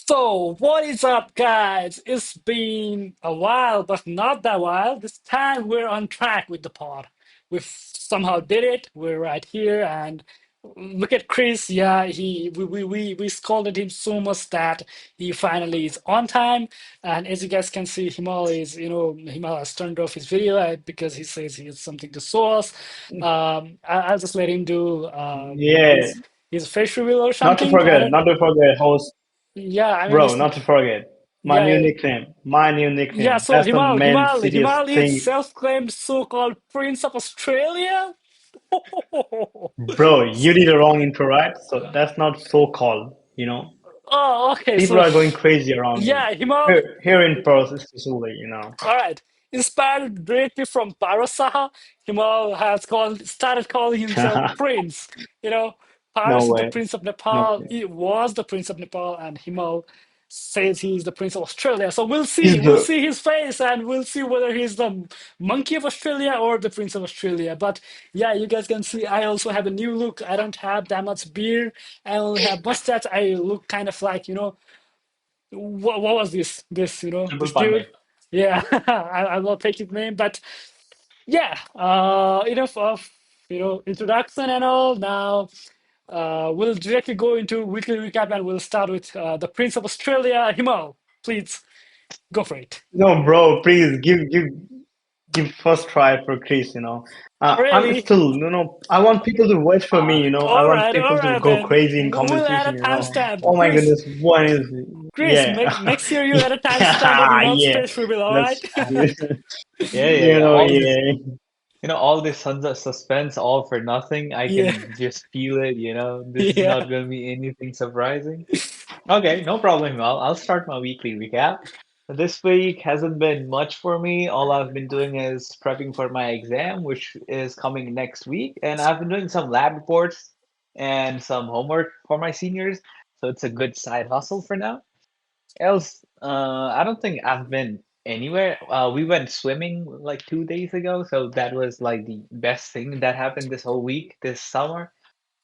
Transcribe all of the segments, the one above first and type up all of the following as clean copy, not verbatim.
So, what is up, guys? It's been a while, but not that while. This time we're on track with the pod. We somehow did it. We're right here, and look at Chris. Yeah, we scolded him so much that he finally is on time. And as you guys can see, Himal has turned off his video because he says he has something to show us. I'll just let him do Yeah, his face reveal or something. I don't. not to forget, host, Yeah, I mean, bro, it's not to forget. yeah, yeah. My new Yeah, nickname. so That's the Himal, main Himal, serious Himal is thing, self-claimed so-called Prince of Australia. bro. You did a wrong intro, right? So that's not so called. Oh, okay. People So, are going crazy around me. yeah, Himal. Here in Perth, especially. All right. Inspired directly from Parasaha, Himal has started calling himself Prince. You know, No Paras is the way. Prince of No Nepal. way. He was the Prince of Nepal, and Himal says he's the Prince of Australia. So we'll see. He's We'll the see his face, and we'll see whether he's the Monkey of Australia or the Prince of Australia. But yeah, you guys can see I also have a new look. I don't have that much beard. I only have mustache. I look kind of like, what was this triple this dude. pandey. Yeah, I will take his name, but yeah, enough of introduction and all. Now we'll directly go into weekly recap, and we'll start with the Prince of Australia, Himal. Please go for it. No, bro, please give first try for Chris. Oh, I'm really? still, I want people to wait for me. I want All people to right go then. crazy in We'll comment add a section. timestamp. Oh my goodness, one is, Chris, yeah, make sure you add a timestamp of yeah, Himal's yeah. face reveal. All right? Let's, you Yeah, yeah, yeah. All this, yeah. all this tons of suspense, all for nothing. I Yeah, can just feel it, This is yeah. not going to be anything surprising. Okay, no problem. I'll start my weekly recap. This week hasn't been much for me. All I've been doing is prepping for my exam, which is coming next week, and I've been doing some lab reports and some homework for my seniors. So it's a good side hustle for now. Else, I don't think I've been anywhere. We went swimming like 2 days ago, so that was like the best thing that happened this whole week, this summer.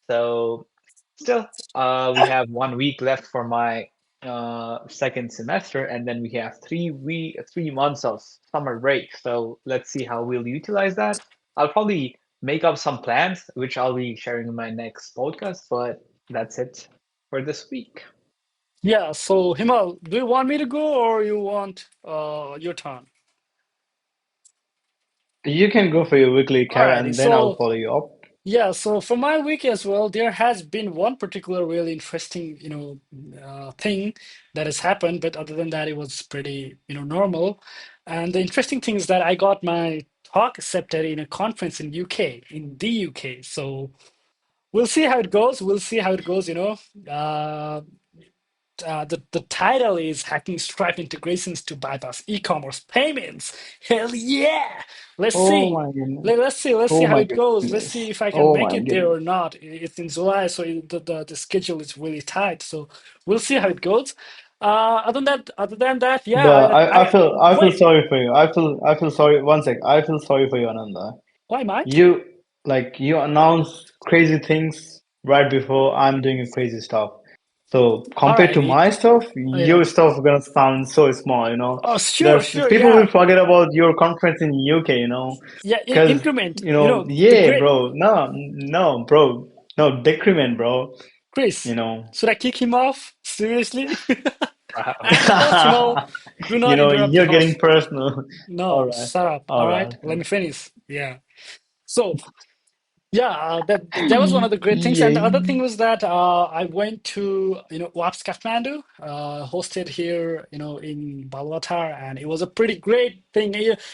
So still, we have 1 week left for my second semester, and then we have 3 months of summer break. So let's see how we'll utilize that. I'll probably make up some plans, which I'll be sharing in my next podcast, but that's it for this week. Yeah, so Himal, do you want me to go or you want your turn? You can go for your weekly cap, Alrighty, and then I'll so follow you up. yeah, so for my week as well, there has been one particular really interesting, thing that has happened, but other than that, it was pretty, normal. And the interesting thing is that I got my talk accepted in a conference in UK, in the UK. So we'll see how it goes. We'll see how it goes, the title is Hacking Stripe Integrations to Bypass E-commerce Payments. Hell yeah! Let's Oh see. my goodness. Let's see Oh how my it goes. Let's see goodness. if I can Oh make my it there goodness. or not. It's in July, so the schedule is really tight. So we'll see how it goes. Other than that, yeah, But I feel wait. sorry for you. I feel sorry. One sec. I feel sorry for you, Ananda. Why, Mike? You you announce crazy things right before I'm doing crazy stuff. So compared to Alrighty. my stuff, Oh, yeah. your stuff is gonna sound so small. Oh, sure, There's sure, people will yeah. forget about your conference in UK. Yeah, Because increment. The yeah, great bro. No, bro. No decrement, bro. You Chris. know. Should I kick him off? Seriously? I'm the host, Do not interrupt the You're getting host. personal. All No, right. shut up. All All right. right, let me finish. Yeah. So yeah, that was one of the great things, and the Yeah. other thing was that I went to WAPS Kathmandu, hosted here in Balwatar, and it was a pretty great thing.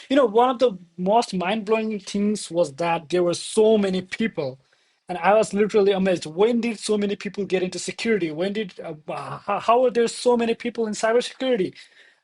One of the most mind-blowing things was that there were so many people, and I was literally amazed. When did so many people get into security? When did how are there so many people in cybersecurity?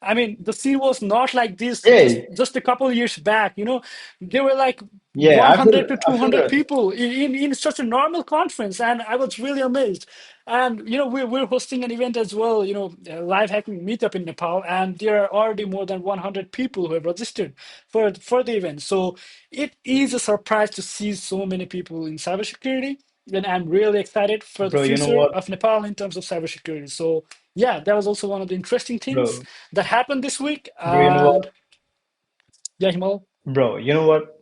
I mean, the scene was not like this Yeah. just a couple of years back. There were like Yeah. 100 to I feel 200 that. people in such a normal conference, and I was really amazed. And we're hosting an event as well, a live hacking meetup in Nepal, and there are already more than 100 people who have registered for the event. So it is a surprise to see so many people in cybersecurity. and I'm really excited for the Bro, you know future what? of Nepal in terms of cybersecurity. So yeah, that was also one of the interesting things Bro, that happened this week. bro, you know And what? yeah, Himal, Bro, you know what?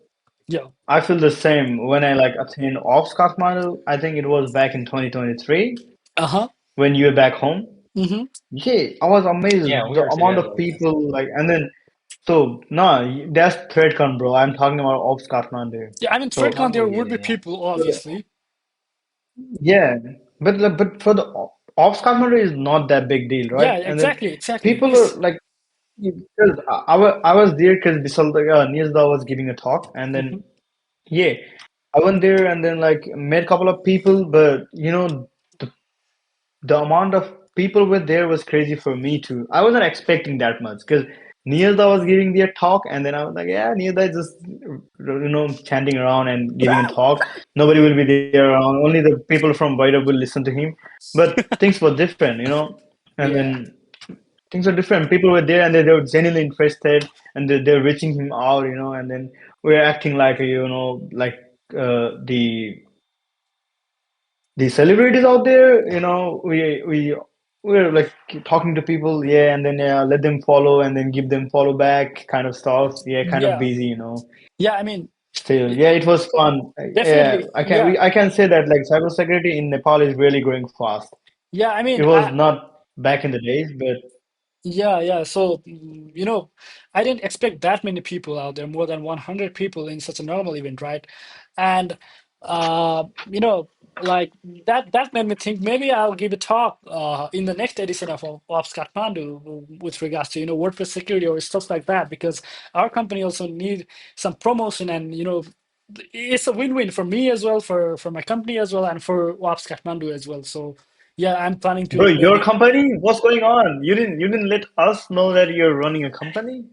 yeah, I feel the same when I like attained Ops Kathmandu. I think it was back in 2023 uh-huh, when you were back home. mm-hmm. Yeah, I was amazed Yeah, we the were amount together, of I guess. people like, and then so no, that's ThreadCon, bro. I'm talking about Ops Kathmandu. Yeah, I mean, So ThreadCon, Oh there yeah, would be yeah. people, so, obviously. yeah, but for the Ops Kathmandu is not that big deal, right? Yeah, And then exactly, exactly. people are It's like, because I was there because Nizda was giving a talk, and then mhm. yeah, I went there and then like met a couple of people, but the amount of people were there was crazy for me too. I wasn't expecting that much because Niyazda was giving their talk, and then I was like, yeah, Niyazda is just chanting around and giving a talk. Nobody will be there around. Only the people from Vaida will listen to him. But things were different. And Yeah, then things are different. People were there and they were genuinely interested, and they're reaching him out. And then we're acting like like the celebrities out there, we're like talking to people, yeah, and then let them follow and then give them follow back kind of stuff. Yeah, kind of yeah, busy. yeah. I mean, Still, y- yeah, it was fun. Yeah, definitely. we Yeah, I can say that like cybersecurity in Nepal is really growing fast. yeah. I It mean, was not back in the days, but yeah, yeah. So, I didn't expect that many people out there, more than 100 people in such a normal event, right? And you know, like that made me think maybe I'll give a talk in the next edition of Ops Kathmandu with regards to, WordPress security or stuff like that, because our company also need some promotion, and it's a win-win for me as well, for my company as well, and for Ops Kathmandu as well. So yeah, I'm planning bro, to your maybe. company, what's going on? You didn't let us know that you're running a company?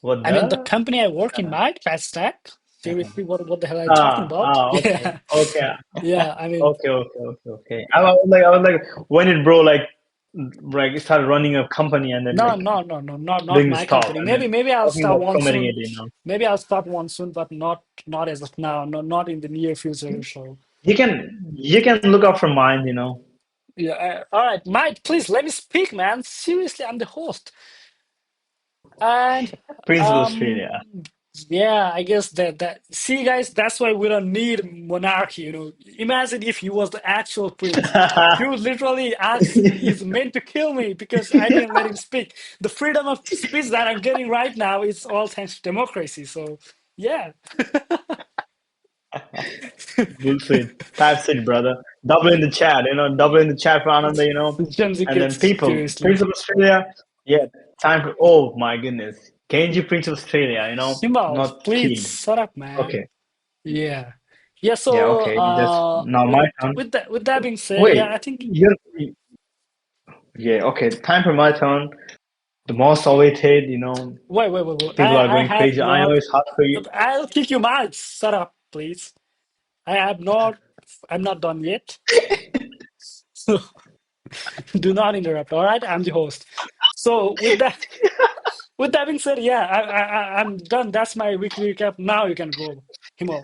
What I mean, the the? company I work in might, Patch Stack. Seriously, what the hell are you talking Ah, about? okay, Yeah, okay. yeah. I mean, Okay. I was like, when it bro like started running a company and then no, like no, no, no, not doing this my stuff company. and then Maybe I'll talking start about one promoting soon. it. Maybe I'll start one soon, but not as of now. No, not in the near future. So You can look out for mine. yeah. All right, Mike, please let me speak, man. Seriously, I'm the host. And Principal um Australia. yeah, I guess that see guys, that's why we don't need monarchy. Imagine if he was the actual prince. He would literally ask he's meant to kill me because I didn't let him speak. The freedom of speech that I'm getting right now is all thanks to democracy. So yeah. Bullshit. That's it, brother. Double in the chat. Double in the chat for Ananda. Gen Z And then kids, people, seriously. Prince of Australia, yeah, time for, oh my goodness. Kenji Prince of Australia, Himal, not please kid. shut up, man. Okay. Yeah. Yeah, Yeah, so okay. That's now with my turn. with that being said, Wait, yeah, I think yeah, okay. Time for my turn. The most awaited. wait. People are I going have crazy. I know not. it's hard for you. I'll kick you, Mike. Shut up, please. I have not. I'm not done yet. So do not interrupt. All right, I'm the host. So with that being said, yeah, I'm done. That's my weekly recap. Now you can go, Himal.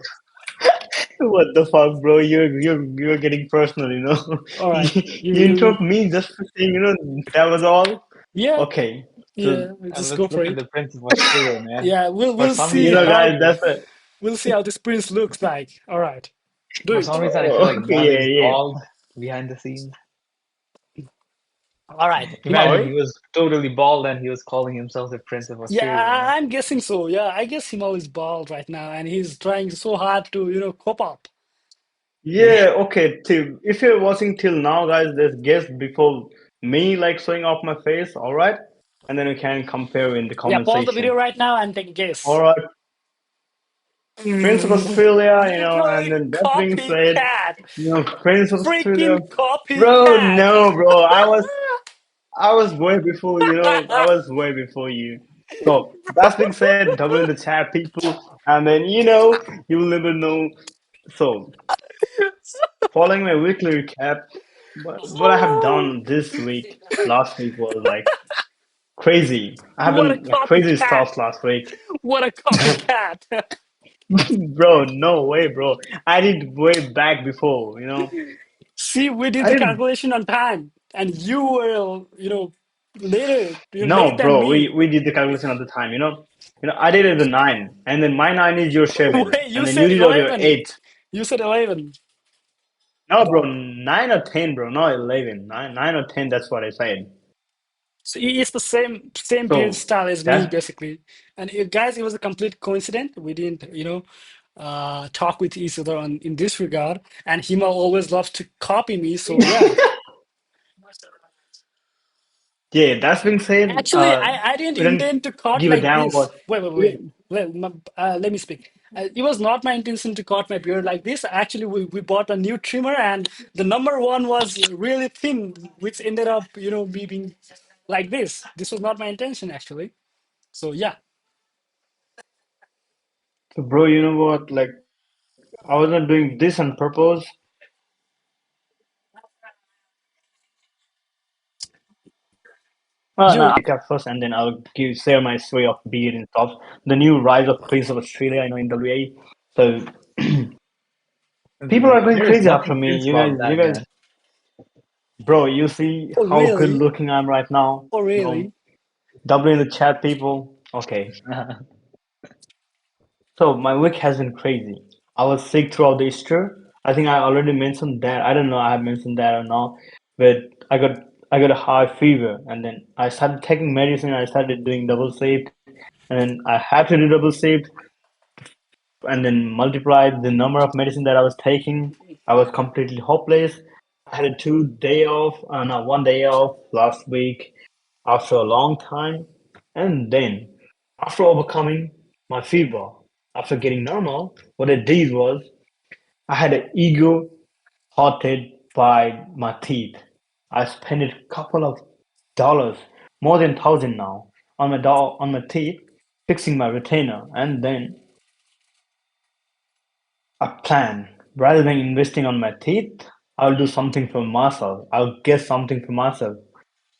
What the fuck, bro? You're getting personal. All You, right, you you interrupt me just for saying that was all. yeah, Okay. So yeah. And Just go let's for look at it. the Prince of Australia, man. Yeah, we'll For we'll some see reason, guys, how that's it. we'll see how this prince looks like. All right, do for it. some reason, I feel like Okay, Mel yeah, is yeah. bald behind the scenes. All right, Himal. Imagine Sorry? he was totally bald and he was calling himself the Prince of Yeah, Australia, man. I'm guessing so. Yeah, I guess Himal is bald right now, and he's trying so hard to, cope up. Yeah. Yeah, okay. If you're watching till now, guys, there's guess before me like showing off my face, all right? And then we can compare in the Yeah, comment pause the video section. right now and take a All guess. right, Prince of Mm, Australia, and literally then that being said, copycat. Prince of Australia, Freaking bro, copycat. no, bro, I was way before, I was way before you. So that's being said, double in the chat, people, and then you will never know. So following my weekly recap, what I have done this week, last week was like crazy. I have What a done like crazy copycat. stuff last week. What a copycat. Bro, no way, bro. I did way back before, you know. See, we did I the didn't. calculation on time, and you were, later. You're late No, than bro. We me. we did the calculation at the time, you know. I did it at the 9, and then my 9 is your 7, Wait, you and then you said did it at your 11. 8. You said 11. No, bro, God. 9 or 10, bro, not 11. 9 or 10. That's what I said. So it's the same beard So style as me, that's basically. And guys, it was a complete coincidence. We didn't, talk with each other on in this regard. And Hima always loves to copy me. So yeah. yeah. That's being said. Actually, I didn't We don't intend to cut give a like damn this. about. Wait, wait, We wait. don't, Let me speak. It was not my intention to cut my beard like this. Actually, we bought a new trimmer, and the number one was really thin, which ended up, me being like this. This was not my intention, actually. So yeah. so, bro, you know what? Like, I wasn't doing this on purpose. No, You recap first, and then I'll share my story of beard and stuff. The new rise of Prince of Australia, in WA. So people are going There is crazy after nothing me. cringe about You that, guys, man. bro. You see Oh, how good really? looking I'm right now. Oh, really? Double in the chat, people. Okay. So my week has been crazy. I was sick throughout the Easter. I think I already mentioned that. I don't know I have mentioned that or not, but I got a high fever, and then I started taking medicine. I started doing double shift, and then I had to do double shift, and then multiplied the number of medicine that I was taking. I was completely hopeless. I had a 2 day off, no, 1 day off last week after a long time, and then after overcoming my fever, after getting normal, what I did was I had an ego haunted by my teeth. I spent a couple of dollars, more than 1,000 now, on on my teeth, fixing my retainer, and then a plan. Rather than investing on my teeth, I'll do something for myself. I'll get something for myself.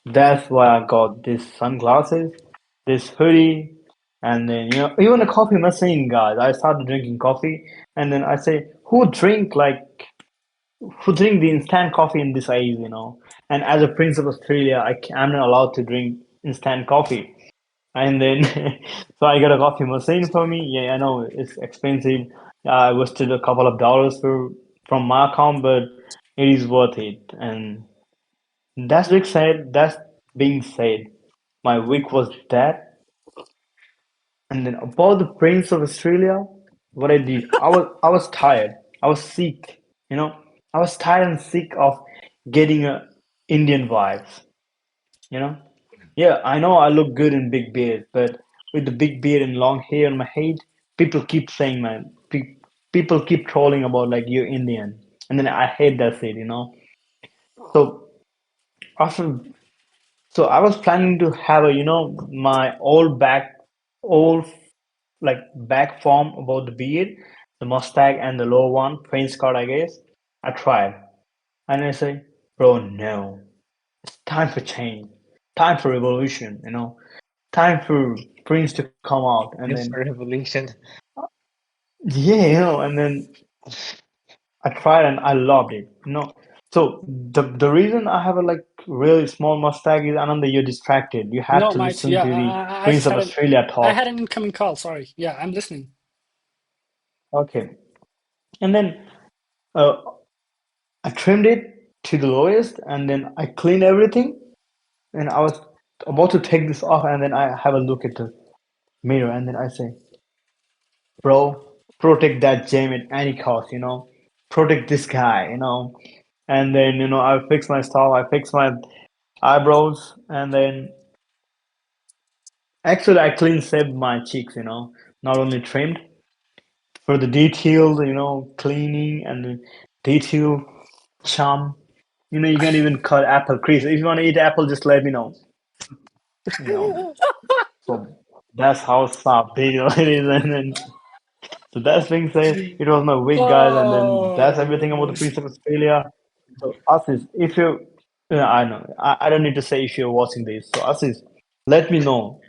That's why I got these sunglasses, this hoodie, and then even a coffee machine, guys. I started drinking coffee, and then I say, who drink the instant coffee in this age, And as a Prince of Australia, I'm not allowed to drink instant coffee. And then, so I got a coffee machine for me. Yeah, I know it's expensive. I wasted a couple of dollars from my account, but it is worth it. And that's being said, my week was that. And then about the Prince of Australia, what I did, I was tired. I was sick, you know. I was tired and sick of getting Indian vibes, you know. Yeah, I know I look good in big beard, but with the big beard and long hair on my head, people keep saying, man, people keep trolling about like you're Indian, and then I hate that shit. So after, so I was planning to have my old like back form about the beard, the mustache, and the lower one, French cut, I guess. I tried, and I say, bro, no, it's time for change, time for revolution. Time for Prince to come out, and then Yes, for revolution. yeah, and then I tried and I loved it. So the reason I have a like really small mustache is Ananda, you're distracted. You have No, to might. listen Yeah, to the I Prince just of had an Australia I talk. had an incoming call. Sorry. Yeah, I'm listening. Okay, and then uh, I trimmed it to the lowest, and then I cleaned everything, and I was about to take this off, and then I have a look at the mirror, and then I say, bro, protect that gem at any cost. Protect this guy. And then, I fix my style, I fix my eyebrows, and then actually I clean shaved my cheeks. Not only trimmed for the detailed, cleaning and the detail charm. You can even cut apple crease. If you want to eat apple, just let me know. You know. So that's how sharp detail it is, and then so that's being said, it was my week, guys, and then that's everything about Oh, the Prince of Australia. So, Asis, if you, I know, I don't need to say if you're watching this. So, Asis, let me know,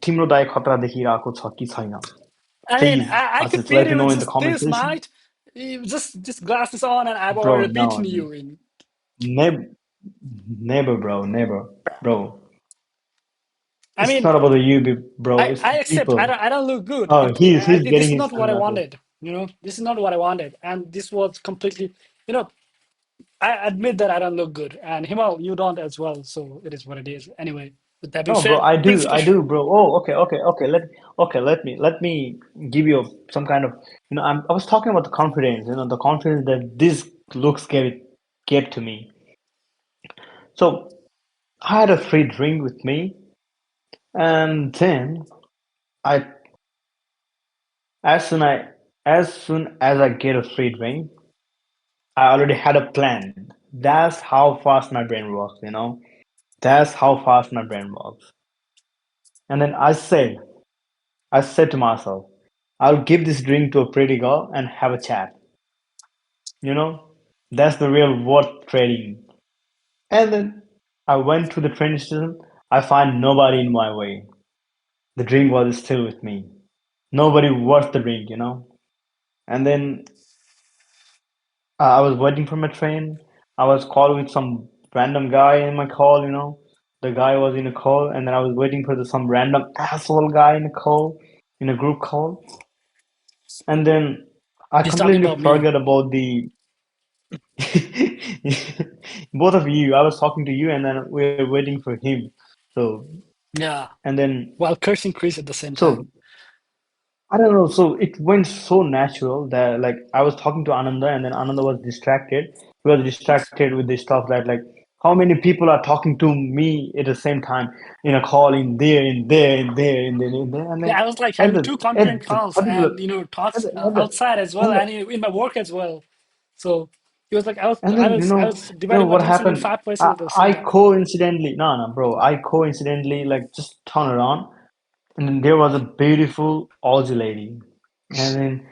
तिम्रो दाइ खतरा देखिरहेको छ कि छैन? I mean, Please, I could just beat let me you know with in the just comment this, section. mate. You just glasses on, and I've Bro, already beaten no, you in. never, never, bro, never, bro. I It's mean, not about the you, bro. It's I the accept. people. I don't look good. Oh, he's This getting is his not what I sunglasses. wanted. This is not what I wanted, and this was completely. You know, I admit that I don't look good, and Himal, you don't as well. So it is what it is. Anyway, with that being No, bro, said, principal. I do, bro. Oh, okay. Let me give you some kind of, I was talking about the confidence, the confidence that this looks gave to me. So I had a free drink with me, and then I, as soon I, as soon as I get a free drink, I already had a plan. That's how fast my brain works. That's how fast my brain works. And then I said to myself, I'll give this drink to a pretty girl and have a chat. You know, that's the real worth trading. And then I went to the train station. I find nobody in my way. The drink was still with me. Nobody worth the drink. And then I was waiting for my train. I was called with some random guy in my call. The guy was in a call, and then I was waiting for some random asshole guy in a call, in a group call. And then I He's talking completely about me. forgot about the both of you. I was talking to you, and then we were waiting for him. So, Yeah, and then, while cursing Chris at the same so time. I don't know. So it went so natural that, like, I was talking to Ananda, and then Ananda was distracted. He was distracted with the stuff that, like, how many people are talking to me at the same time in a call, in there, in there, in there, in there, and then Yeah, I was like at having the two concurrent at the calls, particular and at talks the, at the, outside as well, and the, and in my work as well. So he was like, and then I was dividing my what attention in happened? five places I, at the same I time. coincidentally, no, no, bro, I coincidentally, like, just turn around, and then there was a beautiful Aussie lady, and then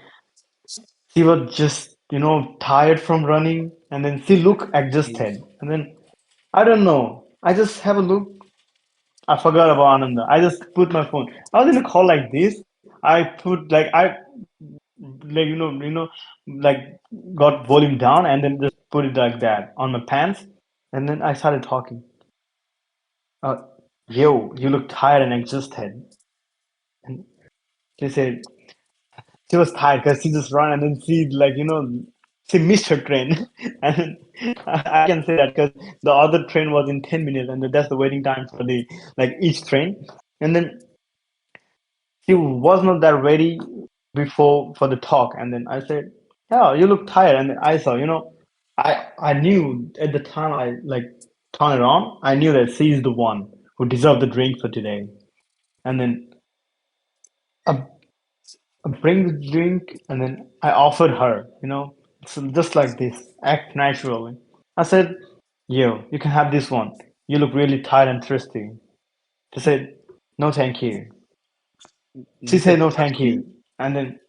she was just, tired from running, and then she looked Jeez. exhausted. And then I don't know. I just have a look. I forgot about Ananda. I just put my phone. I was in a call like this. I put like like like got volume down and then just put it like that on my pants, and then I started talking. Uh, Yo, you look tired and exhausted. And she said, she was tired because she just ran and then she she missed her train. And I can say that because the other train was in 10 minutes and that's the waiting time for the like each train. And then she was not that ready before for the talk. And then I said, "Yeah, you look tired." And then I saw, I knew at the time I like turned around, I knew that she is the one who deserved the drink for today. And then I bring the drink, and then I offered her, so just like this, act naturally. I said, "Yo, you can have this one. You look really tired and thirsty." She said, "No, thank you." You She said, said "No, thank trusty? you." And then,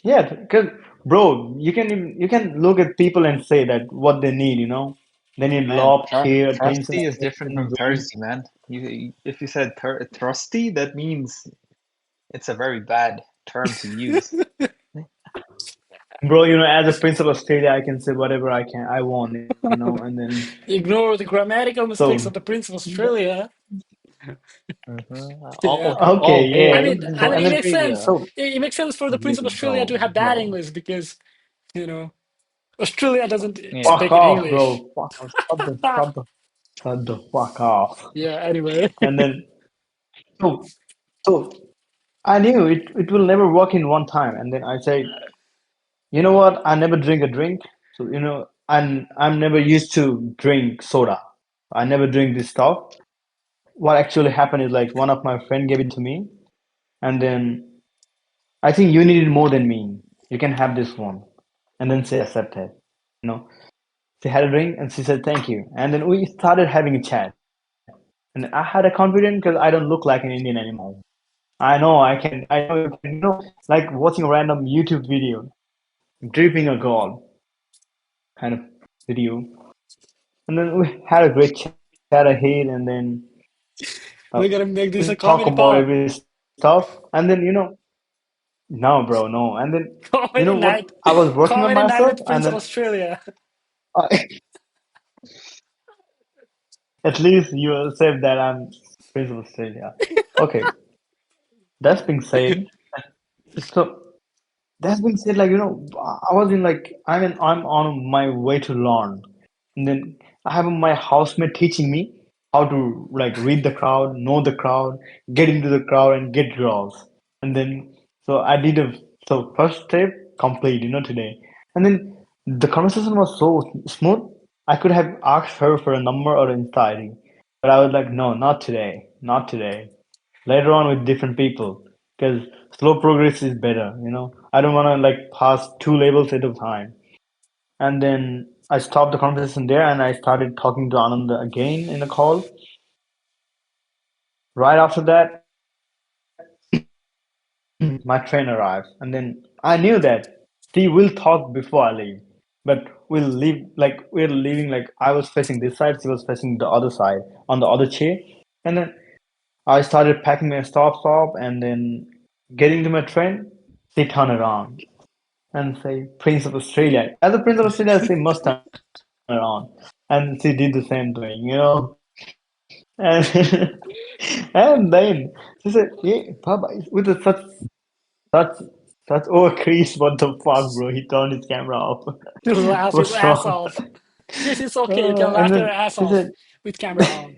yeah, because, bro, you can look at people and say that what they need, they need Man, love, care, attention, trusty is affection, different and from drink. thirsty, man. If you said trusty, that means it's a very bad term to use. Bro, as a Prince of Australia, I can say whatever I want, and then Ignore the grammatical so. mistakes of the Prince of Australia. Yeah. Okay, Oh, hey, I I yeah. mean, live in So and it then makes sense. Australia. so It makes sense for the Prince of Australia to bro, have bad bro. English because, you know, Australia doesn't Yeah. Fuck speak in off, English. bro. Fuck off. Shut the fuck off. Yeah, anyway. And then so so I knew it will never work in one time. And then I said, you know what? I never drink a drink. So I'm never used to drink soda. I never drink this stuff. What actually happened is like one of my friend gave it to me, and then I think you need it more than me. You can have this one. And then she accepted. You know, she had a drink and she said thank you. And then we started having a chat. And I had a confidence because I don't look like an Indian anymore. I know you can, like watching a random YouTube video, dripping a gold kind of video. And then we had a great chat ahead, and then We're gonna make we this a talk comedy about pod. every stuff. And then, No, bro, no. And then you Comedy know what? night, I was working on comedy night myself, with and Prince of then Australia. I, at least you will say that I'm Prince of Australia. Okay, that's being said. So that's being said, like I was in like I'm on my way to learn, and then I have my housemate teaching me how to like read the crowd, know the crowd, get into the crowd, and get girls. And then so I did a so first step complete, today. And then the conversation was so smooth. I could have asked her for a number or Insta ID, but I was like, no, not today, not today. Later on with different people, because slow progress is better. I don't want to like pass two levels at a time. And then I stopped the conversation there, and I started talking to Ananda again in a call. Right after that, my train arrived, and then I knew that she will talk before I leave. But we're leaving like I was facing this side, she was facing the other side on the other chair. And then I started packing my stuff, and then getting to my train, she turned around and say, Prince of Australia. As a Prince of Australia, she must turn around. And she did the same thing. And and then she said, yeah, Papa, with such such overcrease, what the fuck, bro? He turned his camera off. Laugh his What's ass wrong? off. This is okay. You can And laugh your then ass she off said, with camera on.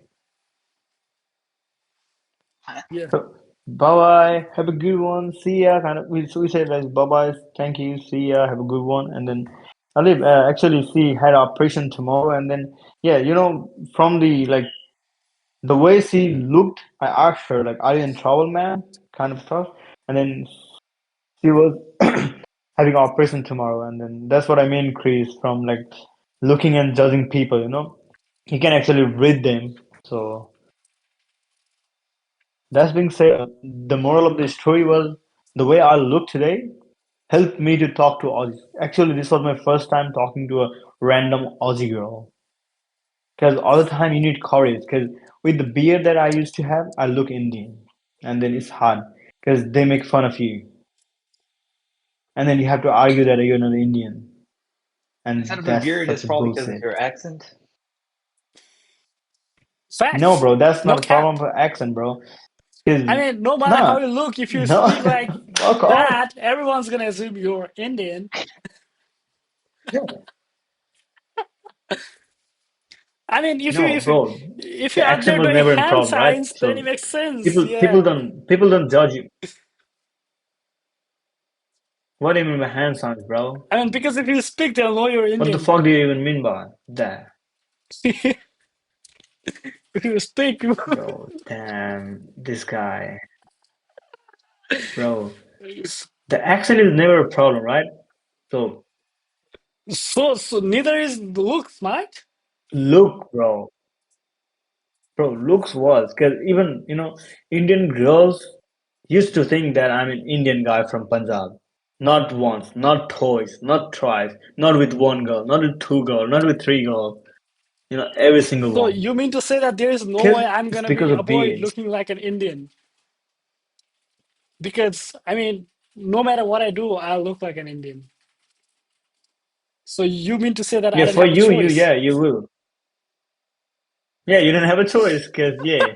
Yeah. so, bye bye, have a good one, see ya. Kind of, we said like bye bye, thank you, see ya, have a good one, and then I live. Actually, she had operation tomorrow, and then yeah, from the like the way she looked, I asked her like, "Are you in trouble, man?" kind of stuff, and then she was having operation tomorrow, and then that's what I mean, Chris, from like looking and judging people. You can actually read them. So that being said, the moral of the story was the way I look today helped me to talk to Aussies. Actually, this was my first time talking to a random Aussie girl. Because all the time you need courage. Because with the beard that I used to have, I look Indian. And then it's hard because they make fun of you. And then you have to argue that you're not Indian. Instead And of a that's beard, such it's a probably because of bullshit. your accent. No, Facts. bro, that's No not a problem cap. for accent, bro. Because, I mean, no matter how nah, you look, if you no, speak like fuck off. that, everyone's gonna assume you're Indian. Yeah. I mean, if you No, if you bro, if the you're out accent there was doing never a hand problem, right? signs, then it So makes sense. people Yeah. don't judge you. What do you mean by hand signs, bro? I mean, because if you speak, they'll know you're What the Indian. fuck do you even mean by that? If you speak, Bro, damn, this guy. Bro, the accent is never a problem, right? So, so neither is the looks, mate. look, looks was, because even, Indian girls used to think that I'm an Indian guy from Punjab. Not once, not twice, not thrice, not with one girl, not with two girls, not with three girls, every single So one. you mean to say that there is no Because way I'm it's gonna be because of avoid beard. looking like an Indian? Because I mean, no matter what I do, I'll look like an Indian. So you mean to say that I Yeah, don't for have a you, choice? yeah, you will. Yeah, you don't have a choice, because, yeah,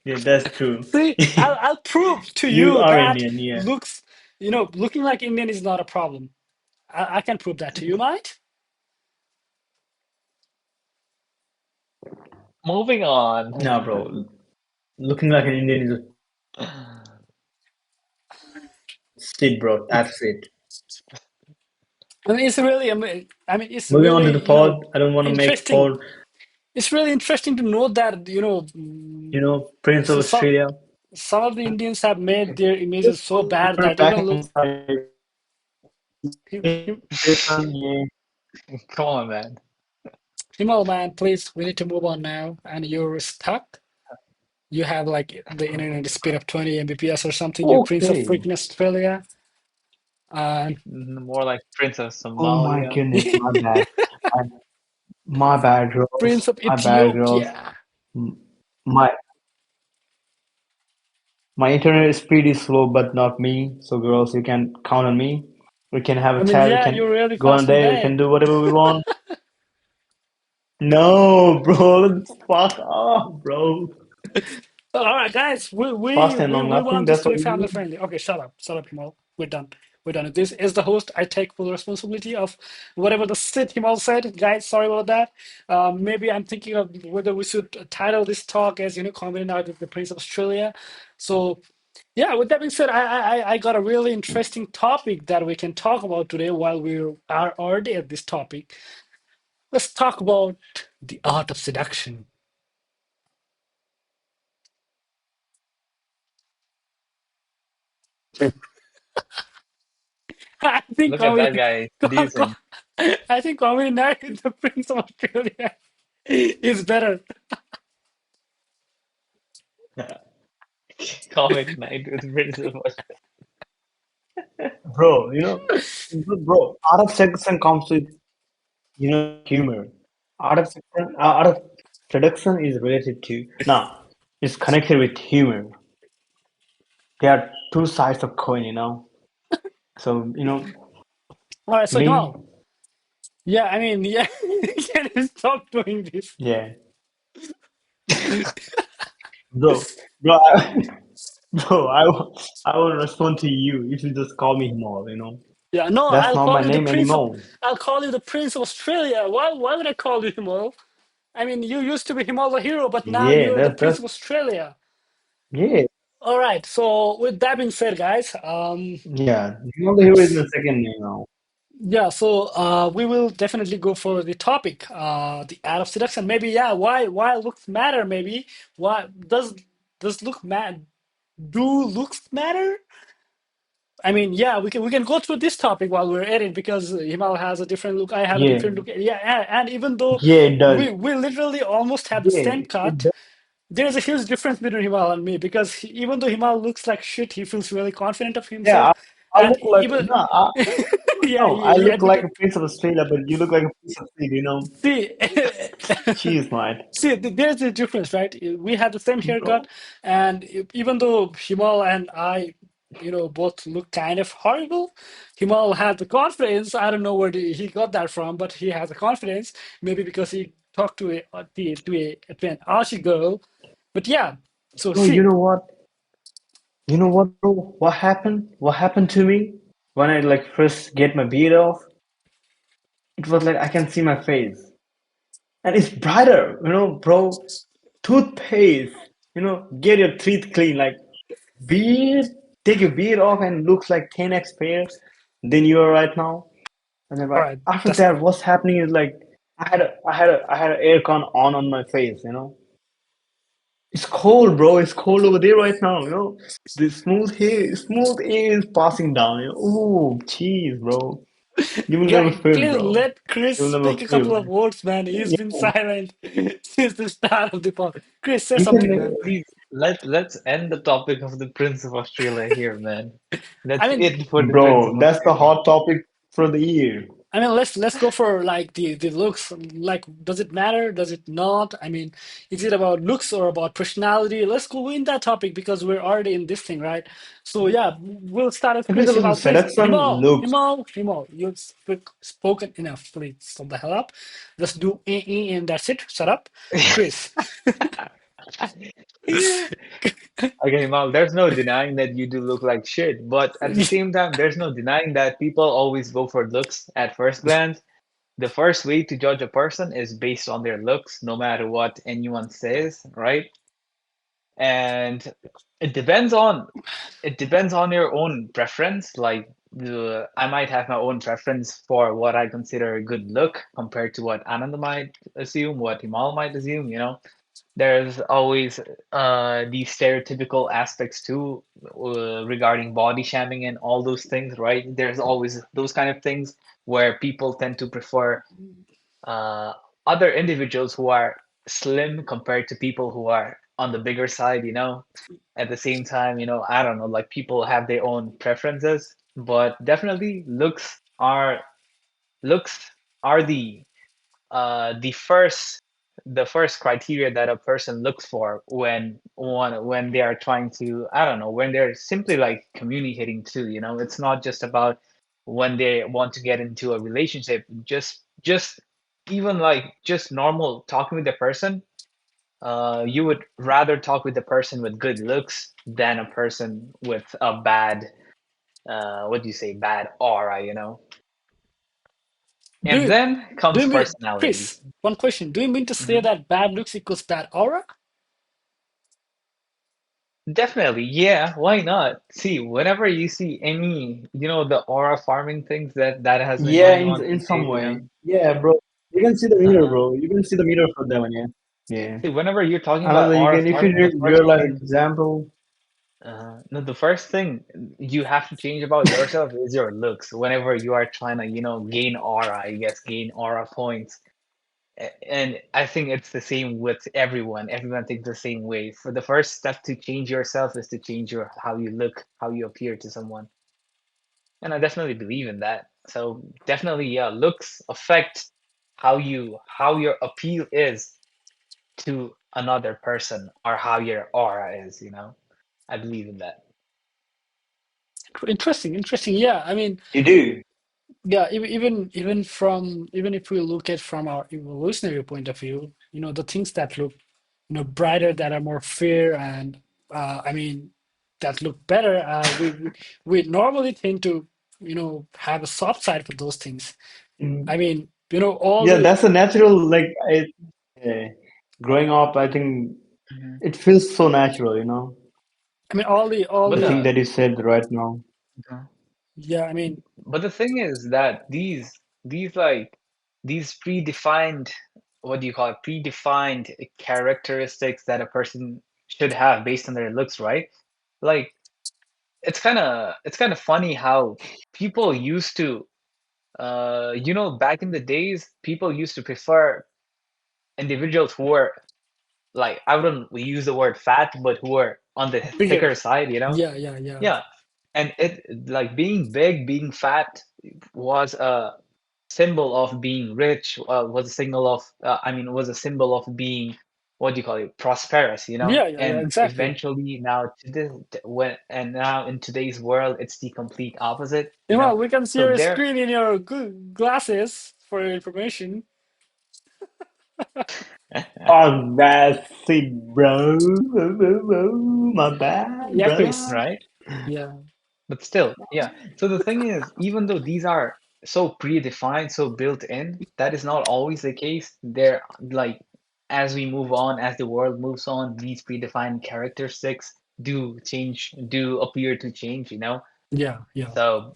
that's true. See, I'll prove to You you are that Indian, yeah. looks, looking like Indian is not a problem. I can prove that to you, mate. Moving on. Nah, bro, looking like an Indian is a shit, bro. That's it. I mean, it's really, I mean, it's Moving on to really, the pod. I don't want to make interesting. pod, It's really interesting to know that, Prince of so Australia. some of the Indians have made their Just images so go bad put that it back even look. inside. Him, Yeah, him, Jason, yeah. Come on, man. Himal, man, please, we need to move on now. And you're stuck. You have like the internet speed of 20 Mbps or something. You're Prince of Okay. freaking Australia. And More like Prince of Oh my Somalia. goodness, my bad. My, my bad, Prince girls. of My bad, girls. Ethiopia. M- My My internet speed is slow, but not me. So girls, you can count on me. We can have I a mean, chat. We yeah, can you're really go on a fast in date. We can bed. do whatever we want. No, bro, let's fuck off, bro. All right, guys, we we Fast and we long we lasting. want this That's to what be you family mean. friendly. Okay, shut up, Himal. We're done. We're done. This is the host. I take full responsibility of whatever the shit Himal said. Guys, sorry about that. Maybe I'm thinking of whether we should title this talk as comedy night with the Prince of Australia. So yeah, with that being said, I got a really interesting topic that we can talk about today while we are already at this topic. Let's talk about the art of seduction. I think Look at that comedy, guy co- seducing. co- I think comedy night with the Prince of Australia is better. Comic night with Prince of Bro, bro, art of seduction comes with, humor. Art of seduction is related to, now, it's connected with humor. There are two sides of coin, So, All right, so me, Jamal, yeah, I mean, yeah, can you stop doing this? yeah. Bro, bro, I won't respond to you if you just call me Himal, Yeah, no, That's I'll not call my you the name Prince of, anymore. I'll call you the Prince of Australia. Why would I call you Himal? I mean, you used to be Himal the Hero, but now Yeah, you're the Prince that's of Australia. yeah, All right, so with that being said, guys, yeah. Himal the Hero is my second name now. yeah, so we will definitely go for the topic, the art of seduction. Maybe, yeah, why looks matter? Maybe why does look matter? Do looks matter? I mean, yeah, we can go through this topic while we're at it because Himal has a different look, I have a Yeah, different look. Yeah, and even though yeah, it does. we literally almost have the Yeah, same it cut, does. there's a huge difference between Himal and me because even though Himal looks like shit, he feels really confident of Yeah, himself, I and look like even no, yeah, no, I he look like admitted. a Prince of Australia, but you look like a piece of shit. See, Cheese, mate. see, there's the difference, right? We had the same haircut, Bro, and even though Himal and I, both look kind of horrible, Himal had the confidence. I don't know where he got that from, but he has the confidence. Maybe because he talked to an Aussie girl. But yeah, so bro, you see, know what? You know what, bro? What happened? What happened to me when I like first get my beard off? It was like I can see my face, and it's brighter, bro. Toothpaste, get your teeth clean. Like beard, take your beard off and looks like 10x fair than you are right now. And then all right right, after that's that, what's happening is like I had an aircon on my face. It's cold, bro. It's cold over there right now. The smooth air is passing down. Oh, jeez, bro. You will never Guy, feel, please bro. let Chris You will never speak a couple feel. of words, man. He's been Yeah, silent since the start of the pod. Chris, say you can something, man. Please let's end the topic of the Prince of Australia here, man. I That's mean, it for the Prince bro. of That's the Australia. hot topic for the year. let's go for like the looks. Like, does it matter? Does it not? I mean, is it about looks or about personality? Let's go in that topic because we're already in this thing, right? So yeah, we'll start with If it's Chris. about Himal, please. selection, looks. Himal. You've spoken enough. Please stop the hell up. Just do and that's it. Shut up, Chris. Okay, Mal, there's no denying that you do look like shit, but at the same time, there's no denying that people always go for looks at first glance. The first way to judge a person is based on their looks, no matter what anyone says, right? And it depends on it depends on your own preference. Like I might have my own preference for what I consider a good look compared to what Ananda might assume, what Himal might assume. There's always these stereotypical aspects too regarding body shaming and all those things, right? There's always those kind of things where people tend to prefer uh, other individuals who are slim compared to people who are on the bigger side. At the same time, I don't know, like people have their own preferences, but definitely looks are the first. the first criteria that a person looks for when they are trying to, I don't know, when they're simply like communicating too, you know. It's not just about when they want to get into a relationship, just even like just normal talking with the person. You would rather talk with the person with good looks than a person with a bad, what do you say, bad aura, you know. Do And you, then do comes you mean, personality. Chris, one question. Do you mean to say Mhm. that bad looks equals bad aura? Definitely, yeah. Why not? See, whenever you see any, you know, the aura farming things that has been Yeah, going on in these some days, you know. way. Yeah, bro. You can see the mirror, Uh-huh. bro. You can see the mirror for that one. Yeah. Yeah. See, whenever you're talking about Another, you aura can if you farming, the need first real life thing, example. no, the first thing you have to change about yourself is your looks. Whenever you are trying to, you know, gain aura, I guess, gain aura points. And I think it's the same with everyone. Everyone thinks the same way. For the first step to change yourself is to change your how you look, how you appear to someone. And I definitely believe in that. So definitely, yeah, looks affect how your appeal is to another person or how your aura is, you know. I believe in that. Interesting, interesting. Yeah, I mean, You do. yeah, even from even if we look at from our evolutionary point of view, the things that look, brighter, that are more fair, and I mean, that look better, we normally tend to, have a soft side for those things. Mm. I mean, all Yeah, the that's a natural yeah. Growing up, I think Mhm. it feels so natural, you know. I mean, all The But thing the that you said right now. the yeah, I mean, but the thing is that these like these predefined, what do you call it, predefined characteristics that a person should have based on their looks, right? Like it's kind of funny how people used to, you know, back in the days, people used to prefer individuals who were like, I wouldn't use the word fat, but who were on the bigger. thicker side, you know? Yeah, yeah, yeah, Yeah. And it like being big, being fat was a symbol of being rich, was a signal of, I mean, was a symbol of being, what do you call it, prosperous, you know? yeah, yeah, yeah, And exactly. eventually now to this, when and now in today's world, it's the complete opposite, you know? Well, we can see So your there, screen in your glasses for your information. Oh, that's it, bro. My bad, Yeah, Chris. brother. right? Yeah, But still, yeah. So the thing is, even though these are so predefined, so built in, that is not always the case. They're like, as we move on, as the world moves on, these predefined characteristics do change, do appear to change, you know? yeah, yeah. So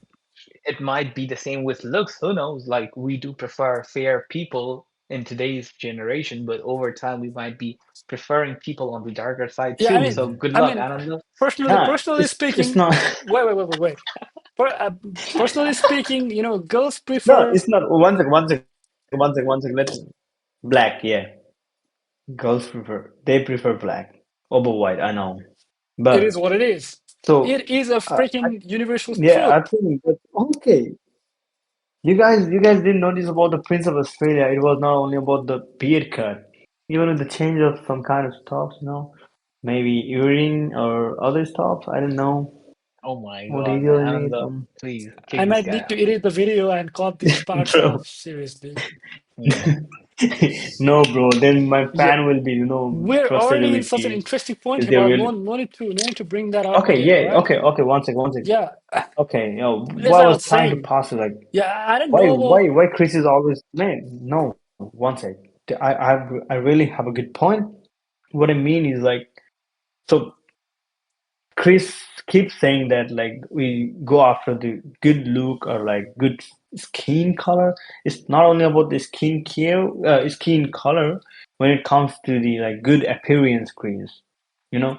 it might be the same with looks. Who knows? Like, we do prefer fair people in today's generation, but over time, we might be preferring people on the darker side Yeah, I too. mean, So good I luck, mean, Ananda. personally, Nah, personally it's speaking, not. wait. Per, uh, Personally speaking, girls No, prefer. it's not. One second. Let's black. Yeah, girls they prefer black over white. I know, It is but what it is. so It is a I freaking universal yeah, truth. I think that okay. You guys didn't notice about the Prince of Australia. It was not only about the beard cut, even with the change of some kind of stuff, maybe earring or other stuff. I don't know Oh my what God, detail man. in it. Ananda, please I kick this might guy need to out. edit the video and cut these parts Bro. off. Seriously. Yeah. No, bro. Then my Yeah, fan will be, we're frustrated already in with such an you interesting point, if they Himal. really. No need to bring that up Okay, again. All yeah, right. okay. One second. Yeah. Okay, As what I I was was trying to saying. pass is like, Yeah, I don't why, know why, about. why Chris is always man? No, one sec. I really have a good point. What I mean is like, so Chris keeps saying that like we go after the good look or like good skin color. It's not only about the skin color when it comes to the like good appearance, Chris. You know,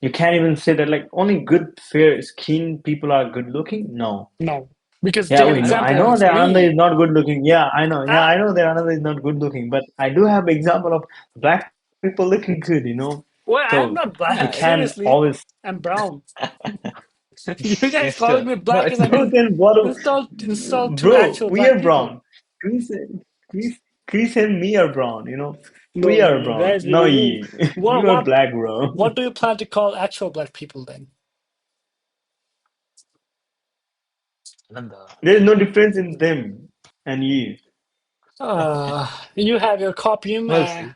you can't even say that like only good fair skin people are good looking. No. No, because Yeah, take an we know. I example know of that Ananda is me. not good looking. Yeah, I know. Yeah, Ah, I know that Ananda is not good looking. But I do have example of black people looking good. well, So I'm not you black. Yeah, can Seriously, always I'm brown. You guys it's calling still me no, black is it's like bro. an Then what? insult to Bro, actual we black are people. brown. Chris, Chris. Chris and me are brown, you know. No, We no, are you brown. guys, No, you. what, You are what, black, bro. what do you plan to call actual black people then? Ananda. There's no difference in them and you. You have your copium, We'll see.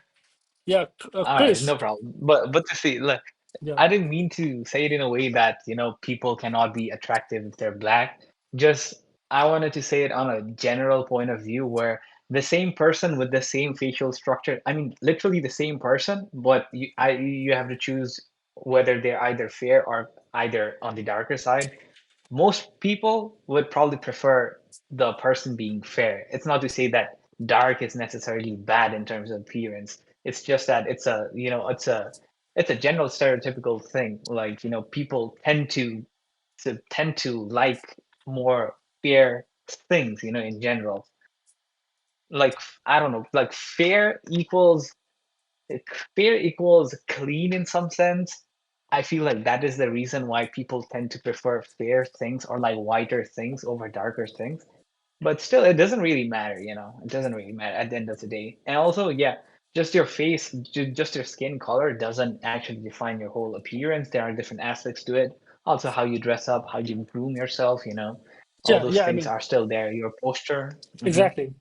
yeah, All right, Chris. no problem. But to see, look, Yeah, I didn't mean to say it in a way that, people cannot be attractive if they're black. Just I wanted to say it on a general point of view where the same person with the same facial structure, I mean, literally the same person, but you have to choose whether they're either fair or either on the darker side. Most people would probably prefer the person being fair. It's not to say that dark is necessarily bad in terms of appearance. It's just that it's a general stereotypical thing. Like, people tend to like more fair things, in general. Like I don't know, like fair equals clean in some sense. I feel like that is the reason why people tend to prefer fair things or like whiter things over darker things. But still, it doesn't really matter. It doesn't really matter at the end of the day. And also, yeah, just your face, just your skin color doesn't actually define your whole appearance. There are different aspects to it. Also, how you dress up, how you groom yourself, all yeah, those yeah. I things mean, are still there. Your posture. exactly.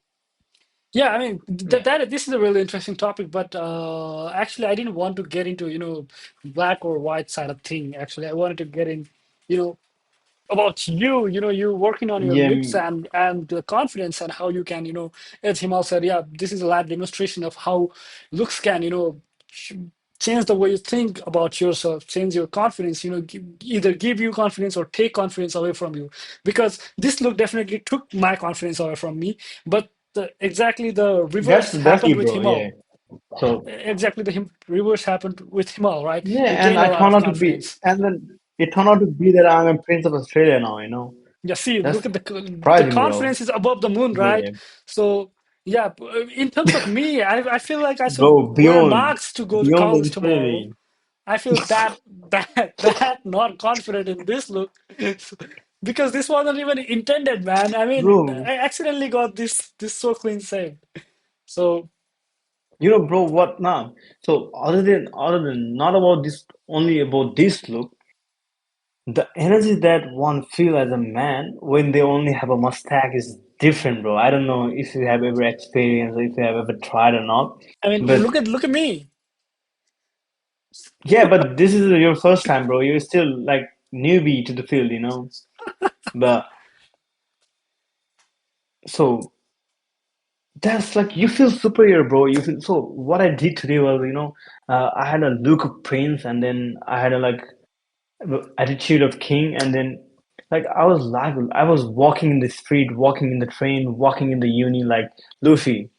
Yeah, I mean Yeah. this is a really interesting topic, but actually I didn't want to get into black or white side of thing. Actually, I wanted to get in, you know, about you working on your Yeah, looks and the confidence and how you can, as Himal said, yeah, this is a live demonstration of how looks can, ch- change the way you think about yourself, change your confidence, either give you confidence or take confidence away from you. Because this look definitely took my confidence away from me, but exactly the reverse that's happened you, with bro. Yeah. Himal. So Exactly the reverse happened with Himal, right? yeah, He and gained a I lot turned of out to be, confidence. and then it turned out to be that I'm a Prince of Australia now. You know, Yeah, see, that's look at the surprising, bro. confidence is above the moon, But right? yeah, So yeah, in terms of me, I feel like I should bro, wear beyond marks to go to beyond college tomorrow. infinity. I feel that not confident in this look because this wasn't even intended, man. I mean, Bro, I accidentally got this so clean saved. So bro, what now? So other than not about this, only about this look, the energy that one feel as a man when they only have a mustache is different, bro. I don't know if you have ever experienced or if you have ever tried or not, I mean, but look at me. yeah, but this is your first time, bro. You're still like newbie to the field, you know. But so that's like you feel superior, bro. You feel so. What I did today was, I had a look of prince, and then I had a like attitude of king, and then like I was walking in the street, walking in the train, walking in the uni, like Luffy.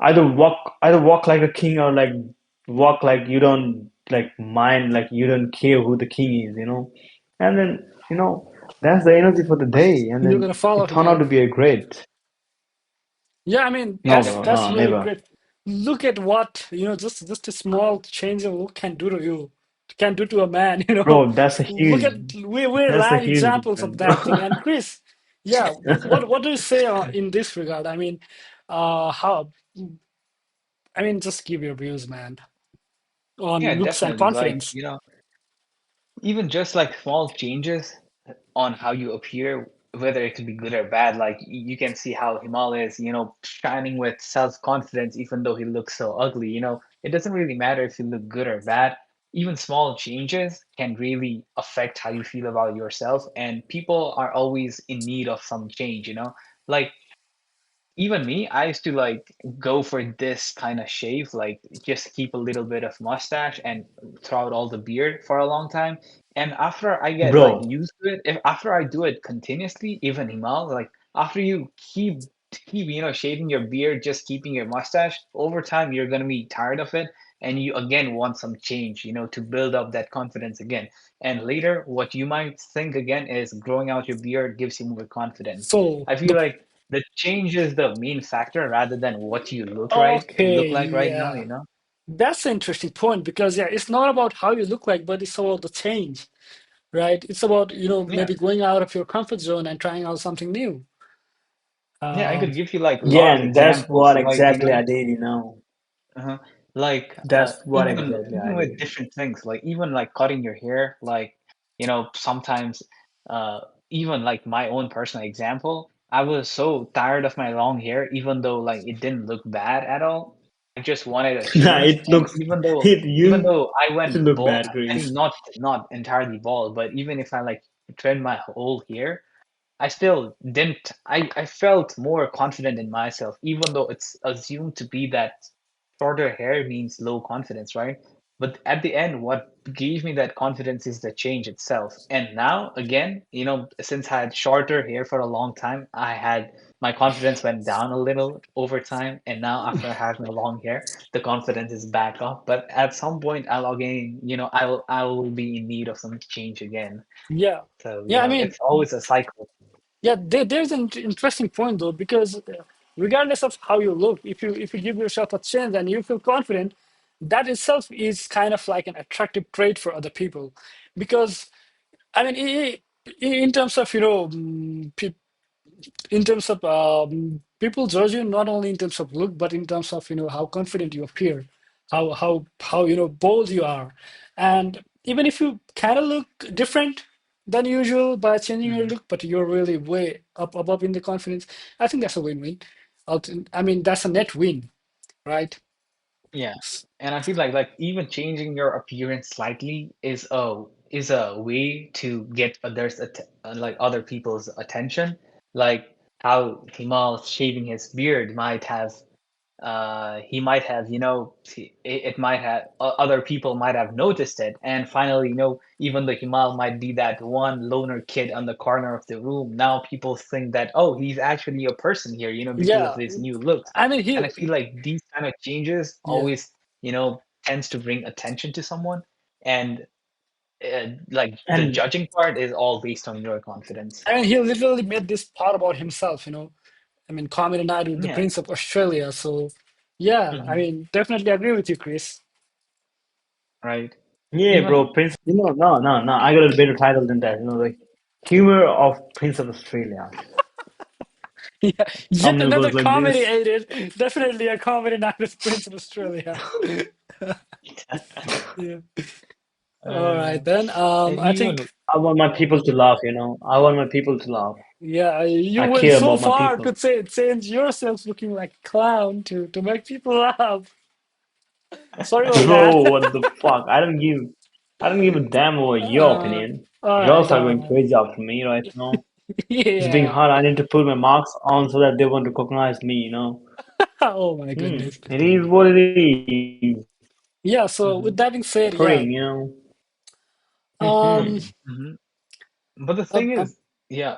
Either walk like a king or like walk like you don't like mind, like you don't care who the king is, you know. And then that's the energy for the day, and You're then gonna follow it him, turned out right? to be a great. Yeah, I mean No, that's bro, that's no, really never, great. Look at what just a small change of look can do to you, can do to a man. bro. That's a Look huge, at we're that's a live huge examples of difference, bro. that thing. And Chris, yeah, what do you say in this regard? I mean, how? I mean, just give your views, man, on Yeah, looks and definitely. Like, confidence. even just like small changes on how you appear, whether it could be good or bad. Like you can see how Himal is, shining with self-confidence, even though he looks so ugly. It doesn't really matter if you look good or bad. Even small changes can really affect how you feel about yourself. And people are always in need of some change. Like even me, I used to like go for this kind of shave, like just keep a little bit of mustache and throw out all the beard for a long time. And after I get like Bro, used to it, if after I do it continuously, even Himal, like after you keep shaving your beard, just keeping your mustache, over time you're gonna be tired of it, and you again want some change, to build up that confidence again. And later, what you might think again is growing out your beard gives you more confidence. So I feel the like the change is the main factor rather than what you look okay, like right now, yeah, that's an interesting point because yeah, it's not about how you look like, but it's about the change, right? It's about Yeah. maybe going out of your comfort zone and trying out something new. Yeah, I could give you like a lot Yeah, of and that's examples, what like, exactly I did, you know. uh like That's what even exactly I even with did. different things, like even like cutting your hair, like sometimes uh even like my own personal example, I was so tired of my long hair, even though like it didn't look bad at all. I just wanted a Nah, change, it and looks, even though it even you, though I you went look bald, bad, I mean Chris. not entirely bald, but even if I like trimmed my whole hair, I still didn't. I felt more confident in myself, even though it's assumed to be that shorter hair means low confidence, right? But at the end, what gave me that confidence is the change itself. And now, again, since I had shorter hair for a long time, I had my confidence went down a little over time. And now, after having long hair, the confidence is back up. But at some point, I'll again, I will be in need of some change again. Yeah. So, Yeah, I mean, it's always a cycle. yeah, there's an interesting point though, because regardless of how you look, if you give yourself a chance and you feel confident, that itself is kind of like an attractive trait for other people. Because I mean, in terms of in terms of people judge you not only in terms of look, but in terms of how confident you appear, how bold you are, and even if you kind of look different than usual by changing your Mhm. look, but you're really way up above in the confidence. I think that's a win-win. I mean, that's a net win, right? Yeah, and I feel like even changing your appearance slightly is a way to get like other people's attention. Like how Himal shaving his beard might have he might have, it might have, other people might have noticed it. And finally, even though Himal might be that one loner kid on the corner of the room, now people think that, oh, he's actually a person here, because of Yeah, his new looks. I mean, And I feel like these kind of changes yeah, always, tends to bring attention to someone. And like the And judging part is all based on your confidence. I mean, he literally made this part about himself. I mean, Comedy Night with the Yeah. Prince of Australia. So, yeah, I Hmm. mean, definitely agree with you, Chris. Right. yeah, Even bro, Prince. No, no, no. I got a better title than that. The humor of Prince of Australia. Yeah, yet Thumbnail another goes like comedy this. aided. Definitely a Comedy Night with Prince of Australia. Yeah. All uh, right, then. and I even think, I want my people to laugh. I want my people to laugh. yeah, you I went care so about my far to people. say change yourself looking like a clown to make people laugh. Sorry about Bro, that. what the fuck? I don't give a damn about your uh, opinion. all right, Girls are all going right. crazy after me right now. It's being Yeah. hard. I need to put my marks on so that they won't recognize me. Oh my goodness. It is what it is. Yeah. So with that being said, Suffering, yeah. you know. Um. Mhm. But the Uh, thing uh, is, yeah,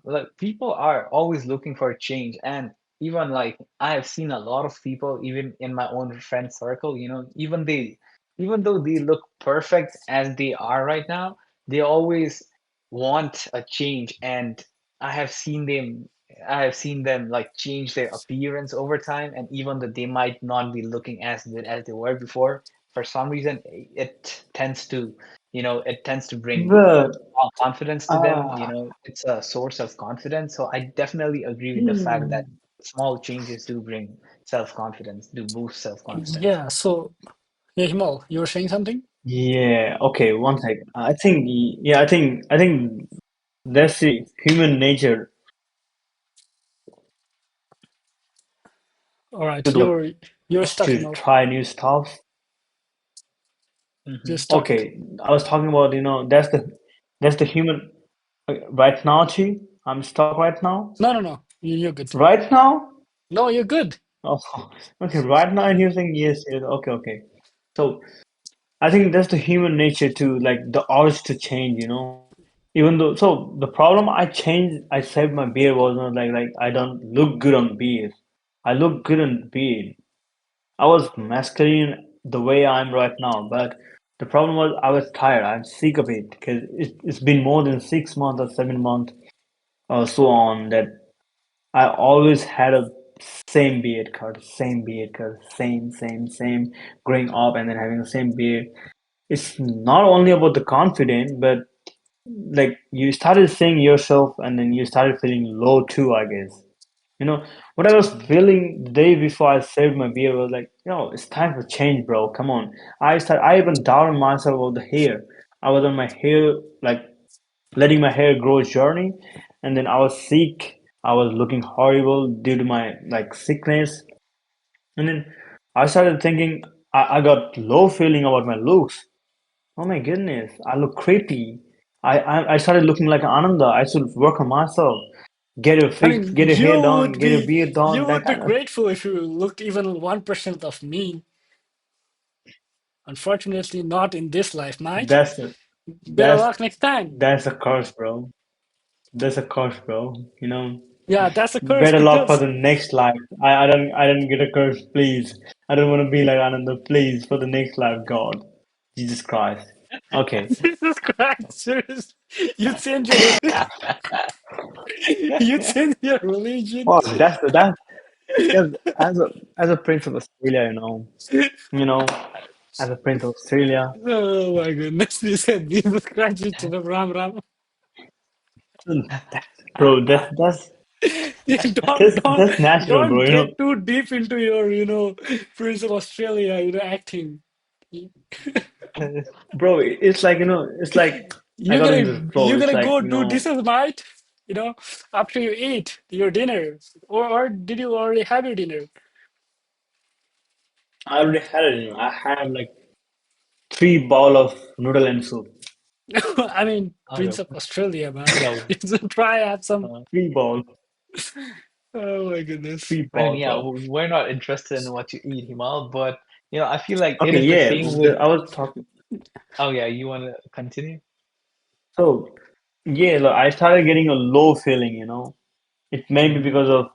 like people are always looking for a change, and even like I have seen a lot of people, even in my own friend circle, even though they look perfect as they are right now, they always want a change, and I have seen them, I have seen them like change their appearance over time, and even though they might not be looking as good as they were before, for some reason, it tends to bring But confidence to them. It's a source of confidence. So I definitely agree with the fact that hmm, small changes do bring self-confidence, do boost self-confidence. yeah. So yeah, Himal, you were saying something. yeah, okay, one sec. I think that's the human nature All right. to the You're stuck, to Himal. try new stuff. You're Hmm. stuck. Okay, I was talking about, that's the human right now, Chi. I'm stuck right now. No, no, no. You're good. Right now? No, you're good. Oh, okay, right now, and you're saying yes, yes. Okay, okay. So I think that's the human nature to like the urge to change. Even though, so the problem I changed, I saved my beard was not like I don't look good on beard. I look good on beard. I was masculine the way I'm right now, but the problem was I was tired. I'm sick of it because it's been more than 6 months or 7 months or so on that I always had a same beard cut, same, growing up and then having the same beard. It's not only about the confidence, but like you started seeing yourself, and then you started feeling low too, I guess. You know, what I was feeling the day before I saved my beer was like, it's time for change, bro. Come on. I even doubted myself about the hair. I was on my hair, like letting my hair grow journey, and then I was sick. I was looking horrible due to my like sickness, and then I started thinking I got low feeling about my looks. Oh my goodness, I look creepy. I started looking like Ananda. I should work on myself. I mean, Get your hair done, get your beard done, you that would be kind of. grateful if you looked even 1% of me. Unfortunately, not in this life, mate. That's a, Better that's luck next time. that's a curse, bro. That's a curse, bro. You know, Yeah, that's a curse better luck for because the next life. I don't get a curse, please. I don't want to be like Ananda, please, for the next life, God, Jesus Christ. Okay. Jesus Christ, serious. You change your you change your religion. Oh, that's because as a prince of Australia, you know, as a prince of Australia, Oh my goodness, you said Jesus Christ instead of Ram Ram. bro, that's You that's natural, bro. don't get too deep into your, Prince of Australia, acting. Bro, it's like it's like I You're got gonna into the flow. you're It's gonna like go do dishes, mate. After you eat your dinner, or did you already have your dinner? I already had it. I have like three bowl of noodle and soup. I mean, Prince Okay. of Australia, man. Yeah. Just try have some. Three bowl, Oh my goodness. three I mean, bowl, yeah, bro. we're not interested in what you eat, Himal, but I feel like it Okay, is the yeah. same with. I was talking. Oh yeah, you want to continue? So yeah, look, I started getting a low feeling. It may be Hmm. because of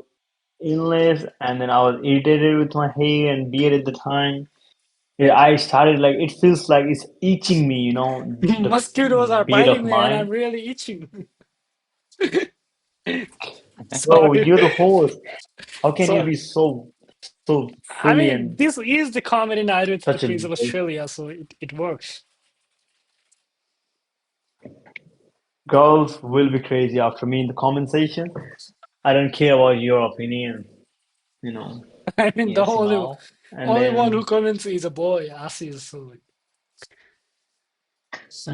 illness, and then I was irritated with my hair and beard at the time. Yeah, I started like it feels like it's itching me, the Mosquitoes are beard of biting me, and mine. I'm really itching. Bro, Sorry. you're the host. How can you Sorry. be so I silly mean, and this is the comedy night with the such a Prince of Australia, so it works. girls will be crazy after me in the comment section. I don't care about your opinion, you know. I mean, the Yes, only Himal. And only one who then, comments is a boy, Asis. So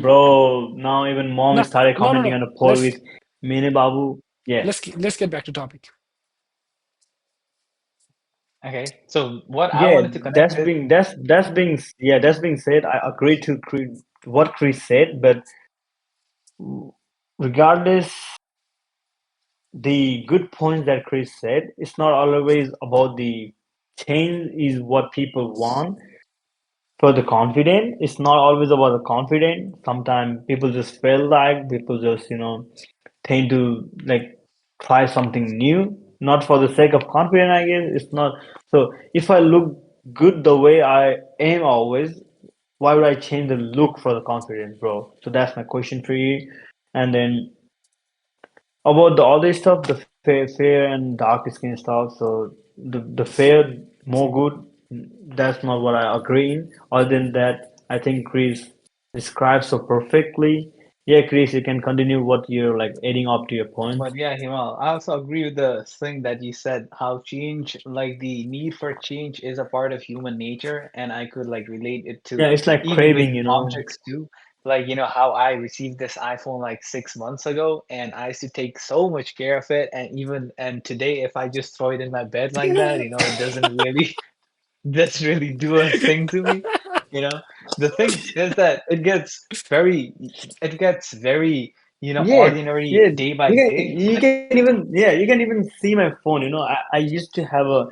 bro, now even mom no, started no, no, commenting no. on the poll with Mene Babu. Yeah. Let's get back to topic. Okay, so what I Yeah, wanted to connect with. that's being said, I agree to what Chris said, but regardless, the good points that Chris said, it's not always about the change is what people want for the confident. It's not always about the confident. Sometimes people just feel like people just tend to like try something new, not for the sake of confidence. I guess it's not. So if I look good the way I am always, why would I change the look for the confidence, bro? So that's my question for you. And then about the other stuff, the fair and dark skin stuff. So the fair more good. That's not what I agree in. Other than that, I think Chris describes so perfectly. Yeah, Chris, you can continue what you're like adding up to your points. But yeah, Himal, I also agree with the thing that you said, how change, like the need for change is a part of human nature, and I could like relate it Yeah, to it's like even with craving. objects too. Like, how I received this iPhone like 6 months ago, and I used to take so much care of it, and today if I just throw it in my bed like that, it doesn't really doesn't really do a thing to me. You know, the thing is that it gets very, Yeah, ordinary yeah. day by day. You can even see my phone. I used to have a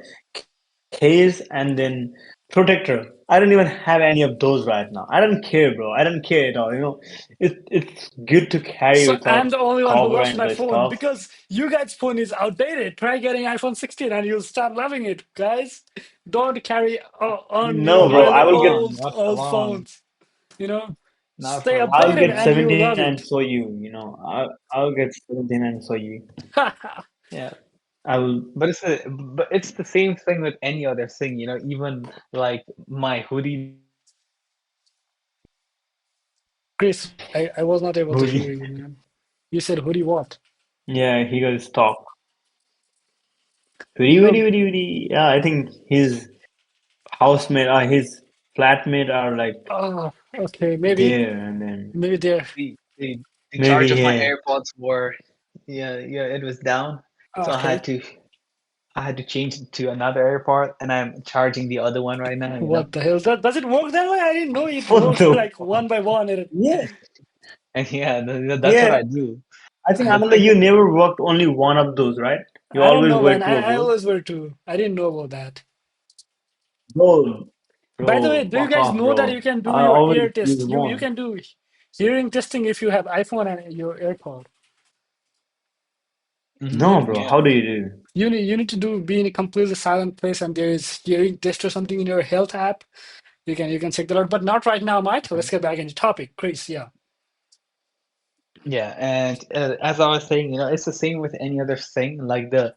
case and then protector. I don't even have any of those right now. I don't care, bro. I don't care at all. It's good to carry So without I'm the only one who cover lost and my the phone stuff. because you guys' phone is outdated. Try getting iPhone 16 and you'll start loving it, guys. Don't carry on No, your bro. Not I for will get long, not for old long, phones. You know, not Stay for I'll long. updated get and you 17 love and it. so you. I'll get 17 and so you. Yeah. I will. But it's the same thing with any other thing, even like my hoodie that I wear, Chris, I was not able to hear Hoodie. you, man. You said hoodie what? Yeah, he got stock. Hoodie, hoodie, No. hoodie, hoodie. Yeah, I think his housemate, his flatmate are like Oh, okay. there, and then Maybe they're The charge maybe of my yeah. AirPods were, yeah, it was down, so okay. I had to change it to another AirPod, and I'm charging the other one right now, you know. What the hell? Does it work that way? I didn't know it What works the? like one by one. Yeah, And yeah, that's what yeah. I do. I think The Ananda, thing you never worked only one of those, right? You I don't always know, wear man. two of I those. always were too. I didn't know about that. Bro, By the way, bro, do you fuck guys off, know that bro. you can do I your always ear use test? You one. can do hearing testing if you have iPhone and your AirPod. You No, need bro. yeah. How do you do? you need to do be in a completely silent place and there is hearing test or something in your health app. You can check that out, but not right now, Mike. Let's get back into topic. Chris, yeah. Yeah, and as I was saying, it's the same with any other thing, like the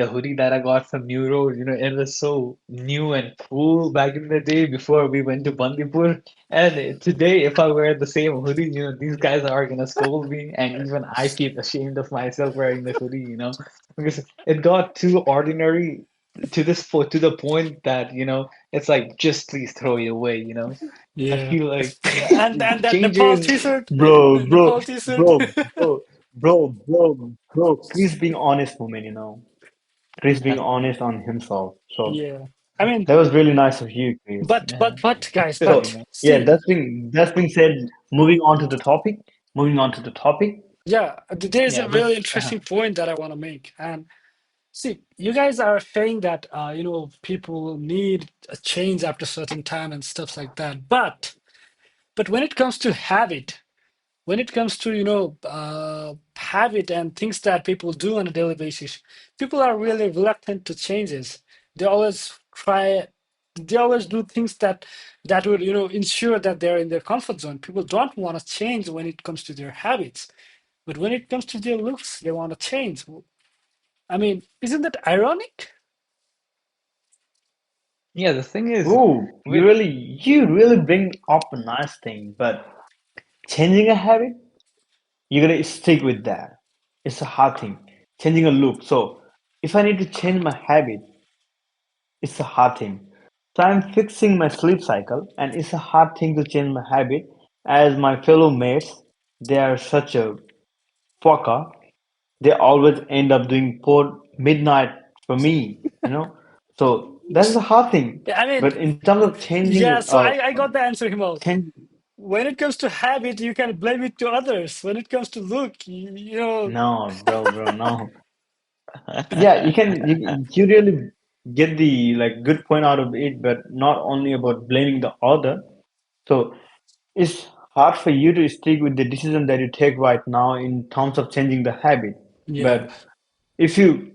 hoodie that I got from New Road. It was so new and cool back in the day before we went to Bandipur. And today, if I wear the same hoodie, these guys are gonna scold me, and even I feel ashamed of myself wearing the hoodie, because it got too ordinary to the point that, it's like just please throw it away. I Yeah. feel like And that Nepal changes. t-shirt, Bro, bro, Nepal t-shirt. bro. Chris being honest woman, Chris being honest on himself. So Yeah. I mean, that was really nice of you, Chris. Yeah, guys, thank So you, but man. yeah, see, that's being said. Moving on to the topic. Moving on to the topic. yeah, there's a Yeah, really with interesting point that I want to make. And see, you guys are saying that people need a change after a certain time and stuff like that. But when it comes to habit, when it comes to habit and things that people do on a daily basis, people are really reluctant to changes. They always try, they always do things that would ensure that they're in their comfort zone. People don't want to change when it comes to their habits, but when it comes to their looks, they want to change. I mean, isn't that ironic? yeah, the thing is Ooh, with you really bring up a nice thing, but changing a habit, you gotta stick with that. It's a hard thing. Changing a look. So if I need to change my habit, it's a hard thing. So I'm fixing my sleep cycle, and it's a hard thing to change my habit. As my fellow mates, they are such a fucker. They always end up doing poor midnight for me. So that's the hard thing. Yeah, I mean, But in terms of changing, yeah. So I got the answer, Himal. change. When it comes to habit, you can blame it to others. When it comes to look, No, bro, no. Yeah, you really get the like good point out of it, but not only about blaming the other. So it's hard for you to stick with the decision that you take right now in terms of changing the habit. yeah, But if you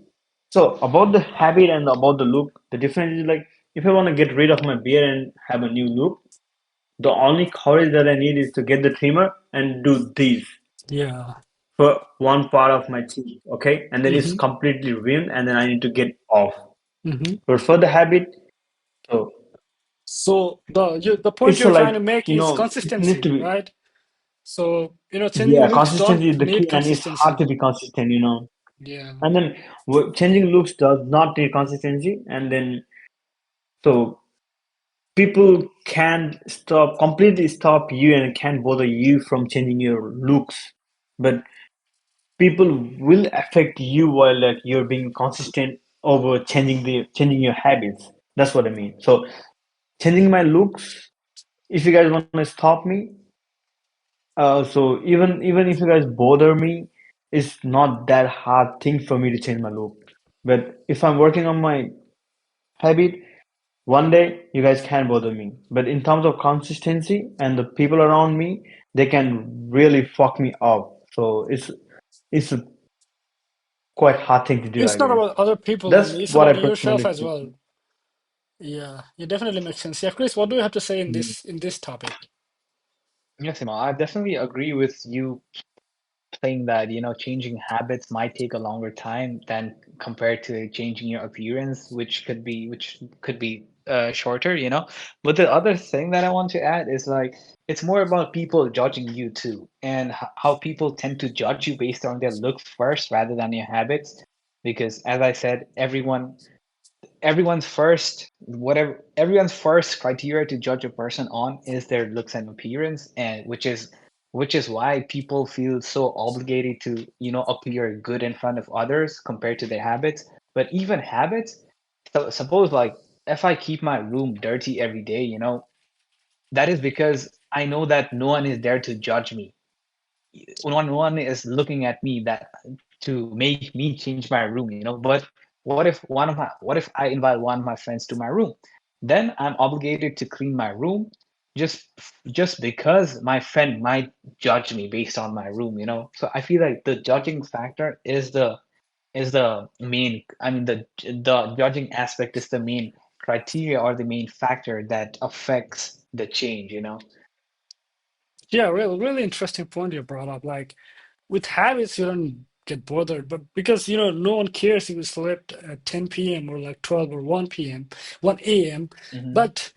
so about the habit and about the look, the difference is like if I want to get rid of my beard and have a new look, the only courage that I need is to get the trimmer and do this yeah. for one part of my cheek, okay? And then it's Hmm. completely ruined and then I need to get off. Hmm. But for the habit, so So the point it's you're trying like, to make is it needs to consistency, be, right? So changing yeah, looks don't consistency is the key need and it's hard consistency. to be consistent. Yeah, And then changing looks does not need consistency. And then, so people can completely stop you and can bother you from changing your looks. But people will affect you while like you're being consistent over changing your habits. That's what I mean. So changing my looks, if you guys want to stop me, so even if you guys bother me, it's not that hard thing for me to change my look. But if I'm working on my habit, one day you guys can bother me. But in terms of consistency and the people around me, they can really fuck me up. So it's a quite hard thing to do, I it's not guess. about other people That's only; it's what I about yourself personally as feel. well. Yeah, it definitely makes sense. Yeah, Chris, what do you have to say in Mm. this topic? yes, Himal, I definitely agree with you saying that, changing habits might take a longer time than compared to changing your appearance, which could be shorter, you know. But the other thing that I want to add is like it's more about people judging you too, and how people tend to judge you based on their looks first rather than your habits. Because as I said, everyone's first criteria to judge a person on is their looks and appearance, and which is why people feel so obligated to appear good in front of others compared to their habits. But even habits, so suppose like if I keep my room dirty every day, that is because I know that no one is there to judge me. No one is looking at me that to make me change my room, but what if I invite one of my friends to my room? Then I'm obligated to clean my room just just because my friend might judge me based on my room, so I feel like the judging factor is the main, I mean, the judging aspect is the main criteria or the main factor that affects the change. Yeah, really, really interesting point you brought up. Like with habits, you don't get bothered, but because no one cares if you slept at 10 p.m. or like 12 or 1 p.m., 1 a.m. Hmm. But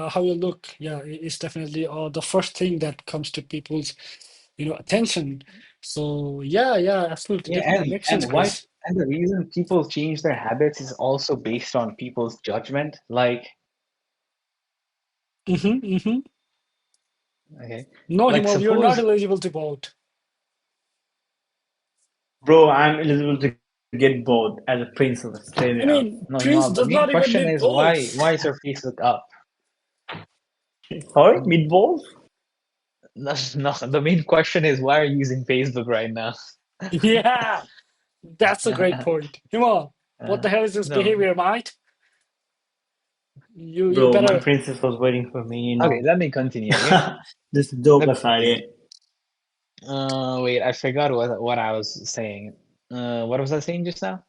how you look, yeah, is definitely the first thing that comes to people's attention. So yeah, yeah, absolutely, Yeah, definitely and makes sense, and why Chris. and the reason people change their habits is also based on people's judgment. Like, Mm-hmm. okay, No, like Himal, you're not suppose, eligible to vote. Bro, I'm eligible to get both as a princess. Stay there. I mean, no, Prince Himal, the does main not even question need is why votes. is your face look up? Sorry, meatballs? No, no, the main question is why are you using Facebook right now? Yeah, that's a great point. Himal, what the hell is this No. behavior, mate? You Bro, my better. princess was waiting for me. Okay, let me continue, okay? Just joke Let me aside, yeah. continue. Wait, I forgot what I was saying. What was I saying just now?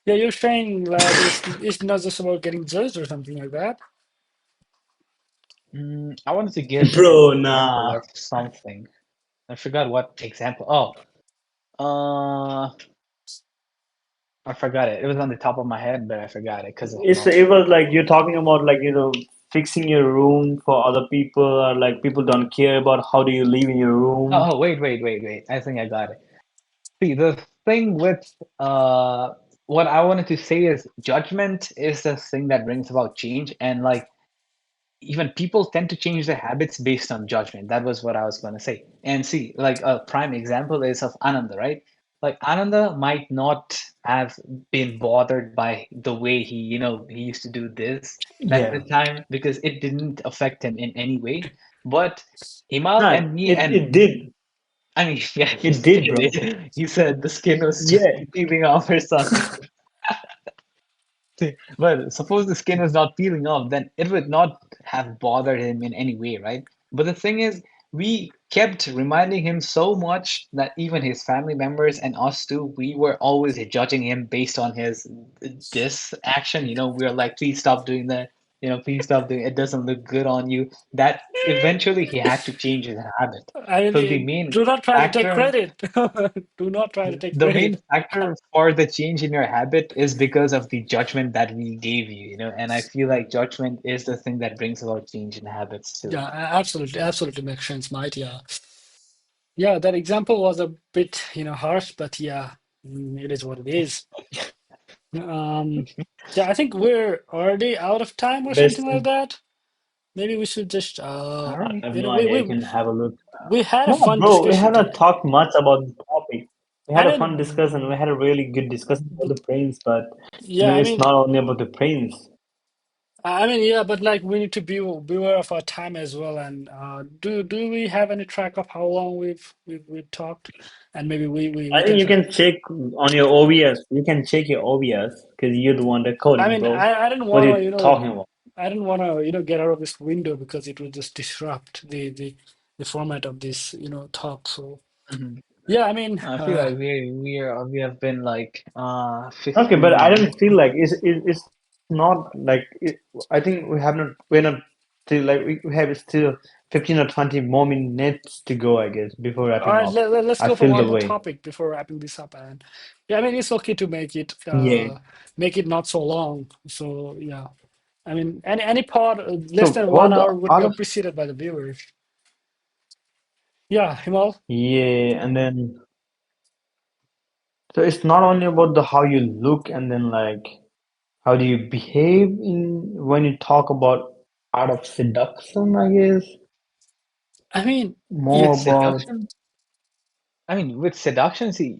Yeah, you're saying that it's not just about getting judged or something like that. I wanted to give an Bro, example nah. of something. I forgot what example. Uh, I forgot it. It was on the top of my head, but I forgot it because of It noise. was like you're talking about like fixing your room for other people, or like people don't care about how do you live in your room. Wait. I think I got it. See, the thing with what I wanted to say is judgment is the thing that brings about change, and like even people tend to change their habits based on judgment. That was what I was going to say. And see, like a prime example is of Ananda, right? Like Ananda might not have been bothered by the way he used to do this back at Yeah. the time because it didn't affect him in any way. But Himal No, and me it and did. I mean, yeah, he It did, said bro. it. He said the skin was Yeah. peeling off or something. But suppose the skin is not peeling off, then it would not have bothered him in any way, right? But the thing is, we kept reminding him so much that even his family members and us too, we were always judging him based on his this action. We were like, please stop doing that. Please stop doing it. It doesn't look good on you. That eventually he had to change his habit. I So the mean, main do not try to take factor credit. Do not try to take the main credit. factor for the change in your habit is because of the judgment that we gave you, and I feel like judgment is the thing that brings about change in habits too. Yeah, absolutely, absolutely makes sense, mate. Yeah, yeah. That example was a bit, harsh, but yeah, it is what it is. Um, yeah, I think we're already out of time or Best something like thing. that. Maybe we should just, All I right. have no we idea. You we can have a look. we had a No, fun bro, we discussion have not today. talked much about the topic. We I had a fun mean, discussion. We had a really good discussion about the prince, but yeah, I it's mean, not only about the prince. yeah, but like we need to be beware of our time as well. And do we have any track of how long we've talked? And maybe we I think can. you can check on your OBS. You can check your OBS because you're the one I recording, mean, bro. I didn't What are want to, you talking about? I didn't want to, get out of this window because it would just disrupt the format of this, talk. So Mhm. yeah, I mean, I feel like we have been like Okay, but 15 I don't minutes. feel like it's not like I think we're not still like we have still 15 or 20 more minutes to go, I guess, before all wrapping right, up. let's I go for feel one the more way. topic before wrapping this up. And yeah, I mean, it's okay to Yeah. make it not so long. So yeah. I mean, any pod less So than one what the hour would be out of appreciated by the viewers. Yeah, Himal. yeah, and then so it's not only about the how you look and then like how do you behave in when you talk about art of seduction, I guess. I mean, With More about seduction, I mean, with seduction, see,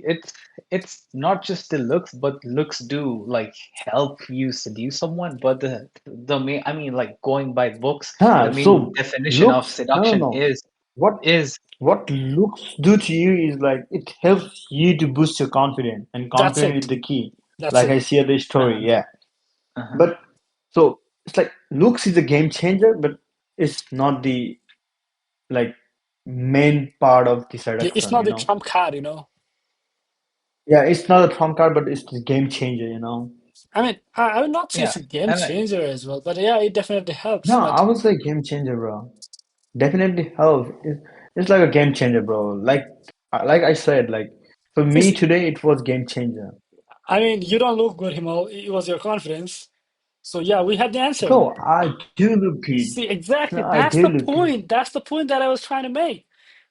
it's not just the looks, but looks do like help you seduce someone. But the main, I mean, like going by books, the main so definition of looks seduction no. What is what looks do to you is like it helps you to boost your confidence, and that's confidence is it. the key. That's Like I it. see the story, uh-huh, yeah. uh-huh. But so it's like looks is a game changer, but it's not the like main part of the Yeah, it's seduction, not you the know. trump card, you know. Yeah, it's not a trump card, but it's the game changer, you know. I mean, I would not say Yeah, it's a game and changer as well, but yeah, it definitely helps. No, I But would say game changer, bro. Definitely helps. It's like a game changer, bro. Like I said, like for me it's, today, it was game changer. I mean, you don't look good, Himal. It was your confidence. So yeah, we had the answer. Bro, I do look good. See, No, exactly. I That's do the look good. point. That's the point that I was trying to make.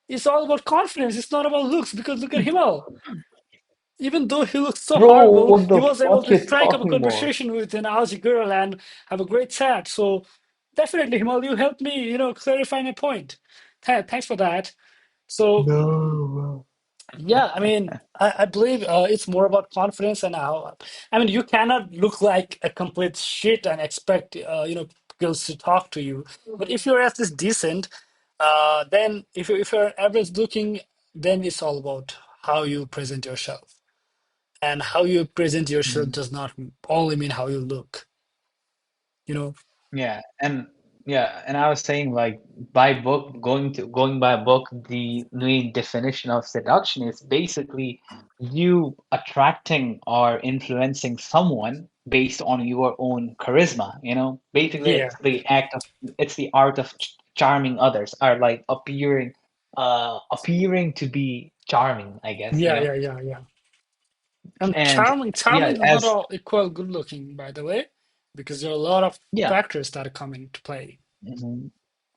It's all about confidence. It's not about looks because look at Himal. Even though he looks so Bro, horrible, what he the was able fuck to you strike up a talking about? conversation with an Aussie girl and have a great chat. So definitely, Himal, you helped me, clarify my point. Thanks for that. So No, yeah, I mean, I believe it's more about confidence and how. I mean, you cannot look like a complete shit and expect girls to talk to you. But if you're at least decent, then if you're average looking, then it's all about how you present yourself. And how you present yourself mhm. does not only mean how you look. You know? Yeah, and I was saying like by book going by book, the main definition of seduction is basically you attracting or influencing someone based on your own charisma, you know? Basically Yeah, it's the art of charming others, or like appearing to be charming, I guess, you yeah, know? yeah, yeah, yeah. And And charming yeah, is not as all equal good looking, by the way, because there are a lot of yeah. factors that come into play. Mhm.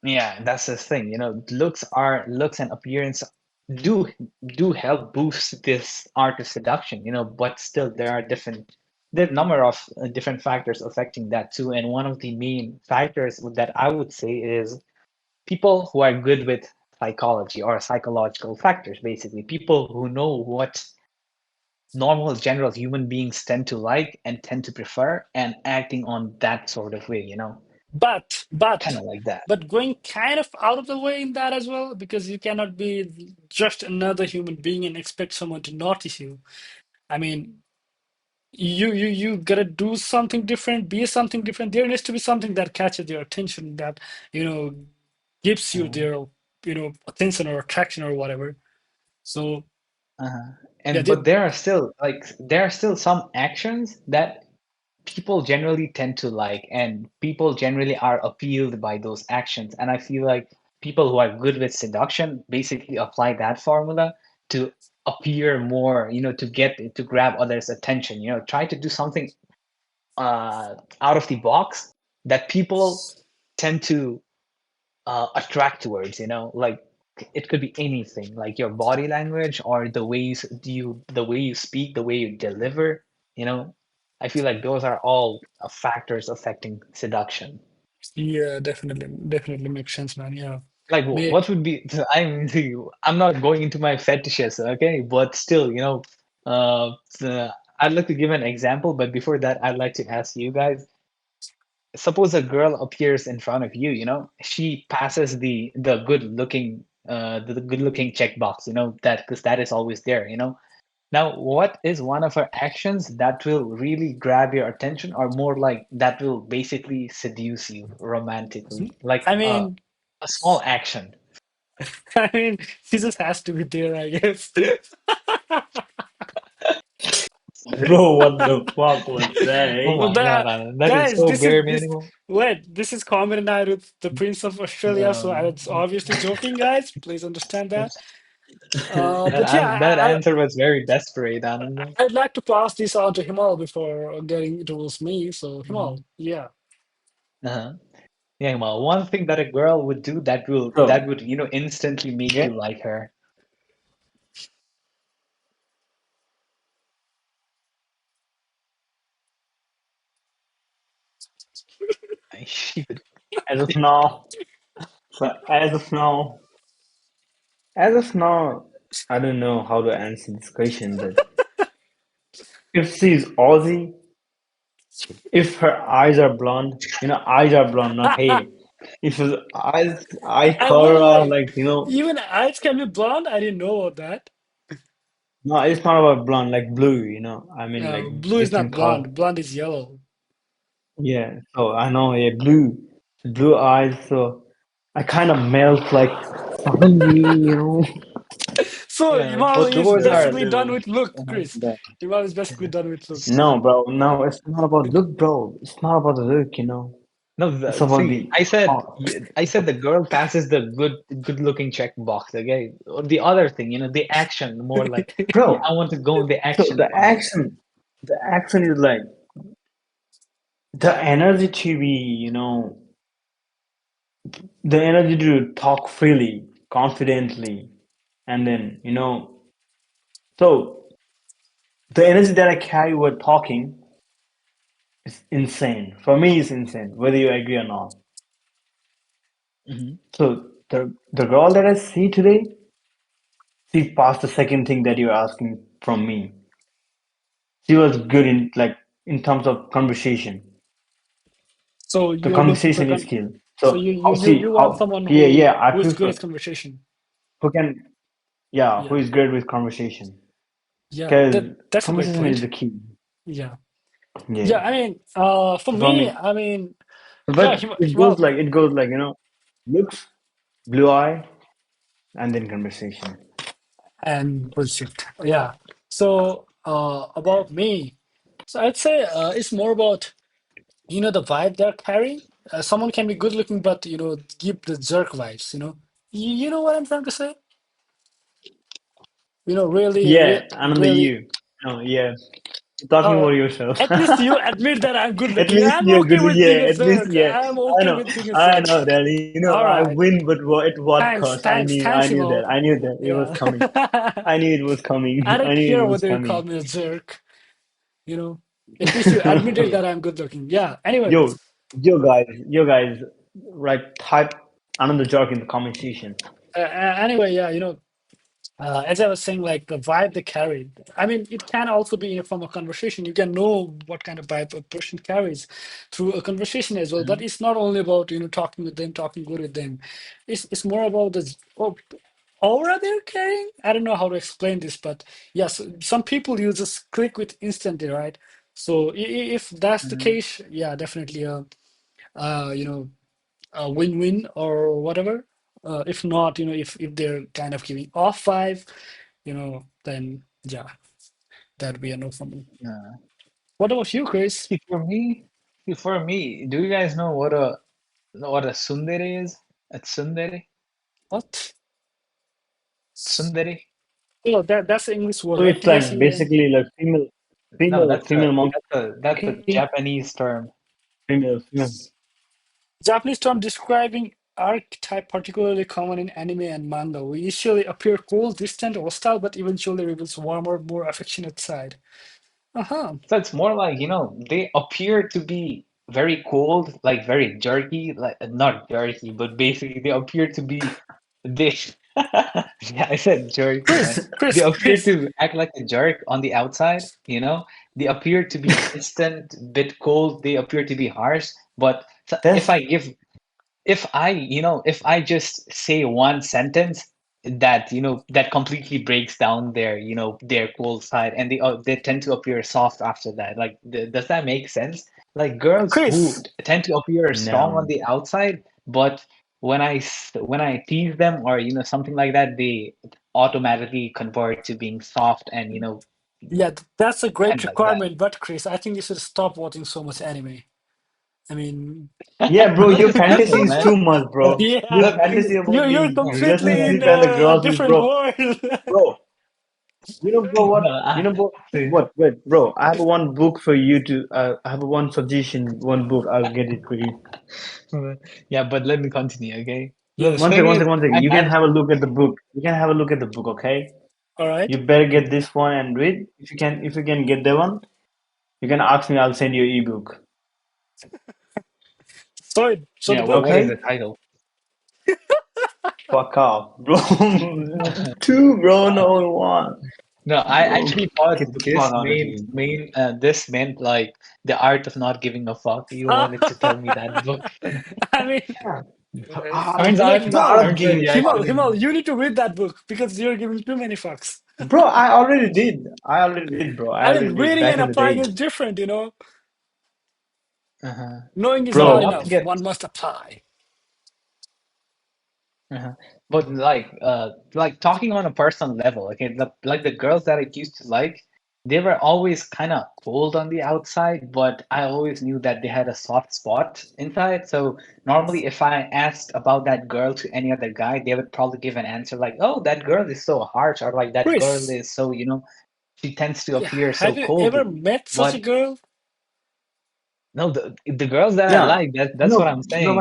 Yeah, that's the thing. You know, looks and appearance do do help boost this art of seduction. You know, but still there are a number of different factors affecting that too. And one of the main factors that I would say is people who are good with psychology or psychological factors. Basically, people who know what normal general human beings tend to like and tend to prefer, and acting on that sort of way. You know, But kind but of like that. but going kind of out of the way in that as well, because you cannot be just another human being and expect someone to notice you. I mean, you gotta do something different, be something different. There needs to be something that catches your attention, that you know gives you Mhm. their attention or attraction or whatever. So Uh-huh. yeah, And but there are still some actions that people generally tend to like, and people generally are appealed by those actions. And I feel like people who are good with seduction basically apply that formula to appear more, you know, to grab others' attention. You know, try to do something out of the box that people tend to attract towards, you know, like it could be anything, like your body language or the way you speak, the way you deliver, you know. I feel like those are all factors affecting seduction. yeah, definitely makes sense, man. Yeah, Like may what would be I'm not going into my fetishes, okay, but still, you know, I'd like to give an example, but before that I'd like to ask you guys, suppose a girl appears in front of you, you know, she passes the good looking checkbox, you know, that because that is always there, you know. Now what is one of her actions that will really grab your attention, or more like that will basically seduce you romantically, like I mean, a small action? I mean, Jesus has to be there, I guess. bro, what the fuck was that? Oh Eh? Well, my God, that is guys, so this is bare this. minimum. Wait, this is Common and I with the Prince of Australia, so I No. was obviously joking, guys. Please understand that. That But yeah, that answer was very desperate, Ananda. I'd like to pass this on to Himal before getting towards me. So Mhm. Himal, yeah. Uh-huh. Yeah, well, one thing that a girl would do that So would, instantly make yeah. you like her. She would. As of now, so as of now, I don't know how to answer this question, but if she's Aussie, if her eyes are blonde, eyes are blonde, not hair. If his eye Wait, color wait, are wait. like, Even eyes can be blonde. I didn't know about that. no, it's not about blonde, like blue, I mean like Blue is not different color. blonde. Blonde is yellow. Yeah, so I know, yeah, blue eyes, so I kind of melt like suddenly, So Yeah, Himal both is boys are a basically done little with look, uh Chris. Himal is basically done with look. No, bro, no, it's not about look, bro. It's not about the look. No, It's about see, the heart. I said the girl passes the good looking check box, okay? Or the other thing, the action, more like, yeah, Bro, I want to go in the so action part. the accent is like the energy to be, the energy to talk freely, confidently, and then, so the energy that I carry while talking is insane. For me, it's insane, whether you agree or not. Hmm. So the girl that I see today, she passed the second thing that you're asking from me. She was good in like in terms of conversation. So The you're looking for conversation is con. skill. So So how see you want how someone yeah, yeah, I who is good prefer at conversation. who can, yeah, who Yeah, is great with conversation. yeah. Because That's a great conversation is point. the key. Yeah, Yeah. yeah. I mean, for So for me, me. I mean, yeah. But Himal it goes like, looks, blue eye, and then conversation. and bullshit. Yeah. So about me, so I'd say it's more about the vibe they're carrying. Someone can be good looking, but give the jerk vibes. You know what I'm trying to say. Really, Yeah, Ananda, really. you. No, yeah. You're talking Uh, about yourself. at least you admit that I'm good At looking. least I'm you're okay good. with being Yeah, a at least jerk. yeah. I'm okay with being a I jerk. know that. All I right. win, but at what Thanks, cost? I thanks, knew, thanks, that. Imo. I knew that it was Yeah. coming. I knew it was coming. I I don't knew it care was whether you call coming. me a jerk. You know, at least you admitted that I'm good looking. Yeah. Anyway, Yo, yo guys, right? Type another joke in the comment section. anyway, yeah. As I was saying, like the vibe they carried. I mean, it can also be from a conversation. You can know what kind of vibe a person carries through a conversation as well. But Hmm. it's not only about talking with them, talking good with them. It's more about the aura they're carrying. I don't know how to explain this, but yes, some people you just click with instantly, right? So if that's the Hmm. case, yeah, definitely. Uh, you know, a win-win or whatever. If not, if they're kind of giving off five, then yeah, that'd be a no for me. Yeah. What about you, Chris? See, for me, do you guys know what a tsundere is? A tsundere? What? Tsundere? Oh, that's the English word, So right? it's T S like U N. basically like No, that's a female that's a that's a monkey, Japanese term. female. Japanese term describing archetype particularly common in anime and manga. We initially appear cold, distant, hostile, but eventually reveals warmer, more affectionate side. Uh-huh. So it's more like, they appear to be very cold, like very jerky, like not jerky, but basically they appear to be they yeah, I said jerky, man. Chris, They Chris, appear Chris. to act like a jerk on the outside. They appear to be distant, bit cold, they appear to be harsh, but if That's I give if I just say one sentence that completely breaks down their cold side, and they tend to appear soft after that. Like, does that make sense? Like, girls who Chris. tend to appear strong on no. the outside, but when I tease them or something like that, they automatically convert to being soft Yeah, that's a great and like that. requirement, but Chris, I think you should stop watching so much anime. I mean, Yeah, bro, No, your just fantasy simple, is man. too much, bro. Your yeah, The thing fantasy about you're the no, no, completely in relationship and the a girls is, different bro, world. bro. You know, bro, what? No, You know, bro, see, what? Wait, bro, I have one book for you to. I have one suggestion, one book. I'll get it for you. yeah, but let me continue, okay? The Yes. One second, thing one is, second, one second. I You can had, have a look at the book. You can have a look at the book, okay? All right. You better get this one and read. If you can get that one, you can ask me. I'll send you an ebook. So the yeah, book. what is the Okay? title? Fuck off, bro. Two, bro, Uh, no one. no, I Bro, actually thought get the this fuck out of meant here. this meant like the art of not giving a fuck. You wanted to tell me that book. I mean, Yeah. The art, Turns like out, the art no, of turns out giving you a fuck. Himal, actually. you need to read that book because you're giving too many fucks. Bro, I already did. I already did, bro. I I already mean, did reading back and in the applying day. is different, you know. Uh-huh. Knowing is No, not not to Bro, enough. get. One must apply. Uh-huh. But like talking on a personal level, okay, like the girls that I used to like, they were always kind of cold on the outside, but I always knew that they had a soft spot inside. So normally, if I asked about that girl to any other guy, they would probably give an answer like, "Oh, that girl is so harsh," or like that girl Chris, is so, she tends to yeah, appear so have you ever cold. met such a But girl? no, the girls that I yeah. like, that's what No, I'm no, saying.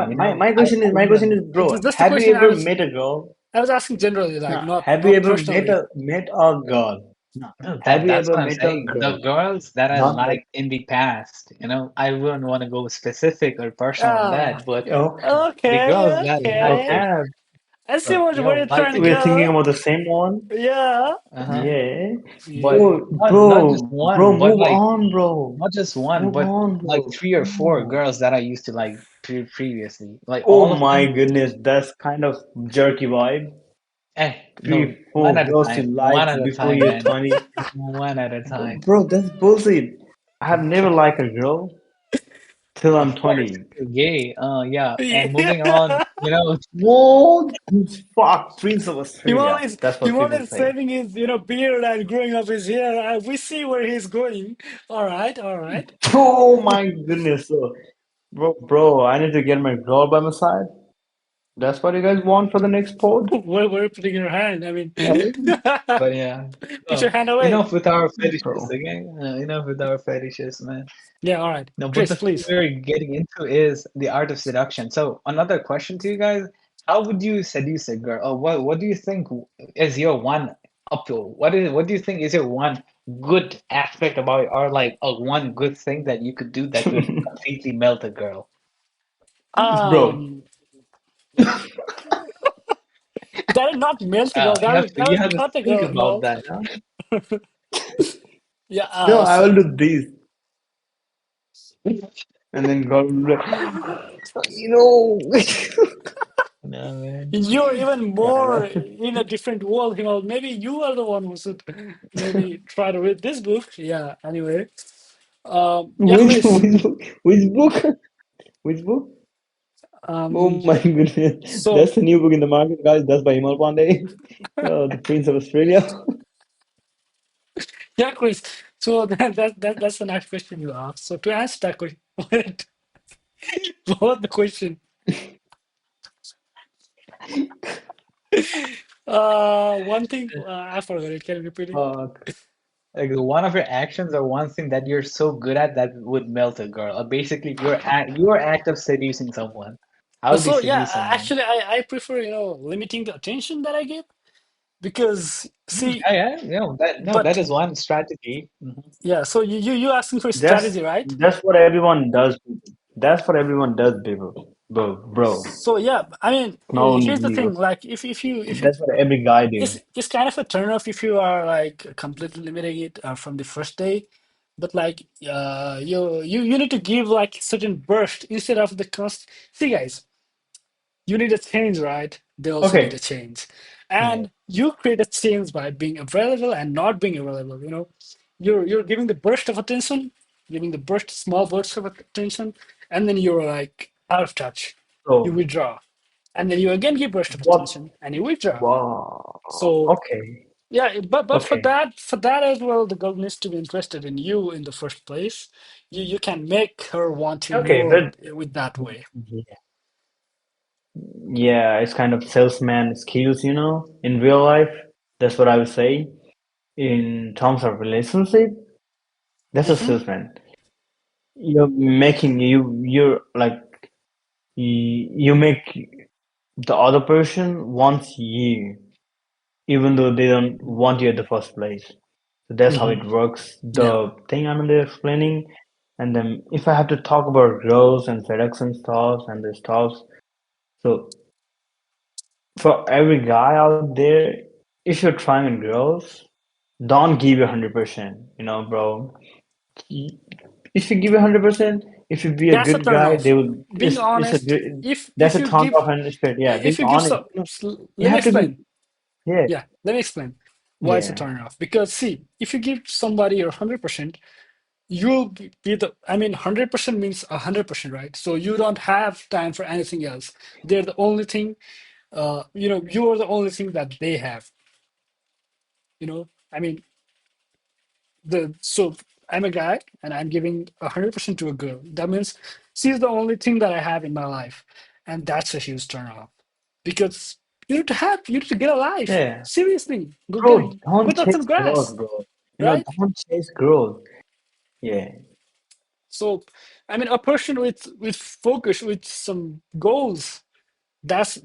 my question Wouldn't. is, bro, That's the have you question ever met a girl? I was asking generally, like No, not have you not ever personally. met a girl? No. No, Have you that's ever what I'm met a saying. The girl? girls that I Not like, liked in the past, I wouldn't want to go specific or personal on Ah, that, but okay. the girls okay, that I okay. Okay. have, I see where you're like trying to We're thinking go. about the same one. Yeah, uh-huh. Yeah. But yeah. Bro, not just bro, one, but move like on, bro. not just one, Move but on, like bro. three or Come four on. girls that I used to like previously. Like Oh all of my them, goodness, that's kind of jerky vibe. no, Three, four girls you one liked at a before time, you're man, 20. one at a time. Bro, that's bullshit. I have never liked a girl till I'm Of course, 20. you're gay. Yeah, and moving on, Yeah. What? Fuck, Prince of Himal Australia. is That's what Himal people is say. saving his beard and growing up his hair. We see where he's going. All right, all right. Oh my goodness. So, bro, I need to get my girl by my side. That's what you guys want for the next pod? Where are you putting your hand? I mean, But yeah, put your so hand away. enough with our fetishes, Bro. okay? Enough with our fetishes, man. Yeah, all right. No, but Chris, the thing please. we're getting into is the art of seduction. So another question to you guys: how would you seduce a girl? Or what do you think is your one what do you think is your one good aspect about it, or like a one good thing that you could do that would completely melt a girl? Bro, Um, that is not melt the girl. That You was have to cut the think girl. about No. that, huh? Yeah. no, I will do this. And then God will be like, you know. No, man. You're even more Yeah, in a different world, Himal. Maybe you are the one who should maybe try to read this book. Yeah. Anyway. Yeah, Chris. which book? Which book? Which book? Oh Um. my goodness. So That's a new book in the market, guys. That's by Himal Pandey. The Prince of Australia. yeah, Chris. So that's the next question you asked. So to answer that question, what was the question? One thing I forgot it. Can you repeat it? Fuck. Like one of your actions or one thing that you're so good at that would melt a girl. Or basically your act of seducing someone. How do you So yeah, seduce someone? actually, I prefer limiting the attention that I give because see, Yeah, yeah, no, that but is one strategy. yeah. So you asking for That's strategy, right? that's what everyone does. That's what everyone does, people. Bro. So yeah, I mean, Not only here's the thing. you. Like, if you, That's what every guy do. it's kind of a turn off if you are like completely limiting it from the first day, but like, you need to give like certain burst instead of the const. See, guys, you need a change, right? They also need a Okay. change. Yeah. And you create a change by being available and not being available. You're giving the burst of attention, giving the burst, small burst of attention, and then you're like out of touch. You So withdraw. And then you again give burst of what? attention and you withdraw. Wow. So Okay. yeah, but for Okay. that as well, the girl needs to be interested in you in the first place. You can make her want you Okay. more But with that way. yeah, yeah, it's kind of salesman skills, in real life. That's what I would say. in terms of relationship, that's a Hmm. salesman. You're like you make the other person wants you, even though they don't want you at the first place. So that's how Hmm. it works. Yeah, The thing I'm explaining, and then if I have to talk about girls and seduction stuff and the stuff, so for every guy out there, if you're trying with girls, don't give you 100%. Bro. If you give you 100%, if you be a that's a good turn guy, they off. will. Being It's a honest, good. That's if a you turn give off and spirit. Yeah, being if you give honest. some, You let me have to be. explain. Yeah, Yeah, let me explain why it's a yeah, turn off. Because see, if you give somebody your 100%, you'll be the. I mean, 100% means 100%, right? So you don't have time for anything else. They're the only thing. You're the only thing that they have. I mean, the so I'm a guy and I'm giving 100% to a girl. That means she's the only thing that I have in my life, and that's a huge turn off because you need to get a life. yeah. Seriously, Bro, go don't touch some chase girls, grass, bro. right? Don't chase girls. Yeah, So, I mean, a person with focus, with some goals, that's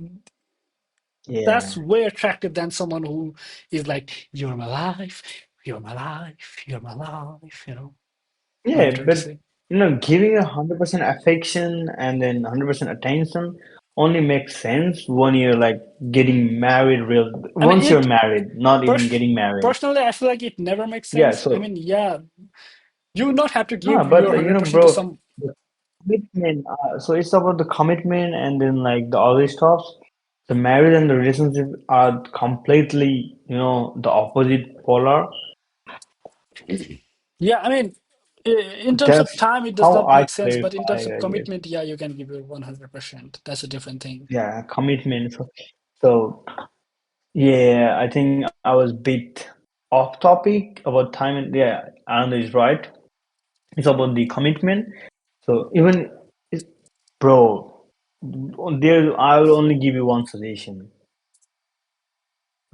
yeah, that's way attractive than someone who is like, "You're my life, you're my life, you're my life." You know what I'm yeah. trying to But say. giving 100% affection and then 100% attention only makes sense when you're like getting married. I mean, Once you're married, not even pers- getting married. personally, I feel like it never makes Yeah. sense. I So mean, yeah, you would not have to no, give your but 100% to bro, some. the commitment. So it's about the commitment and then like the other stuff. The marriage and the relationship are completely, the opposite polar. Yeah, I mean, in terms of That's time, it does how not I make sense, but in clarify, terms of I guess. commitment, yeah, you can give your 100%. That's a different thing. Yeah, commitment. So yeah, I think I was a bit off topic about time. And yeah, Ananda is right. It's about the commitment. So even, it's- bro, there I will only give you one suggestion.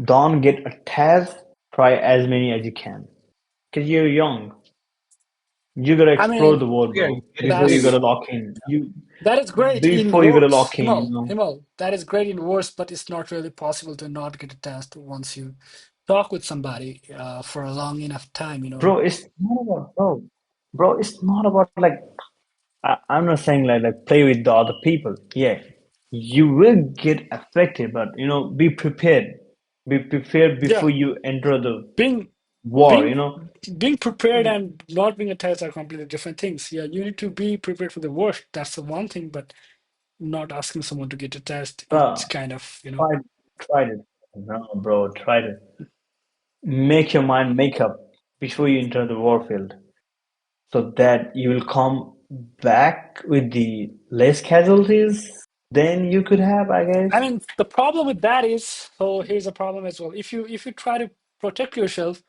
Don't get attached. Try as many as you can. Because you're young. You gotta I explore the mean, world, We are bro. getting Before you very gotta that's lock in. that is great in Before you gotta words, lock in, Himal. Himal, that is great in words, but it's not really possible to not get attached once you talk with somebody for a long enough time, Bro, it's not about bro, it's not about like I'm not saying like play with the other people. Yeah, you will get affected, but be prepared. Be prepared Yeah, before you enter the being war. being being prepared and not being attached are completely different things. Yeah, you need to be prepared for the worst. That's the one thing, but not asking someone to get attached, it's Bro, kind of, try it. No, bro, try it. Make your mind make up before you enter the warfield, so that you will come back with the less casualties than you could have, I I guess. mean, the problem with that is, so here's a problem as well. If you try to protect yourself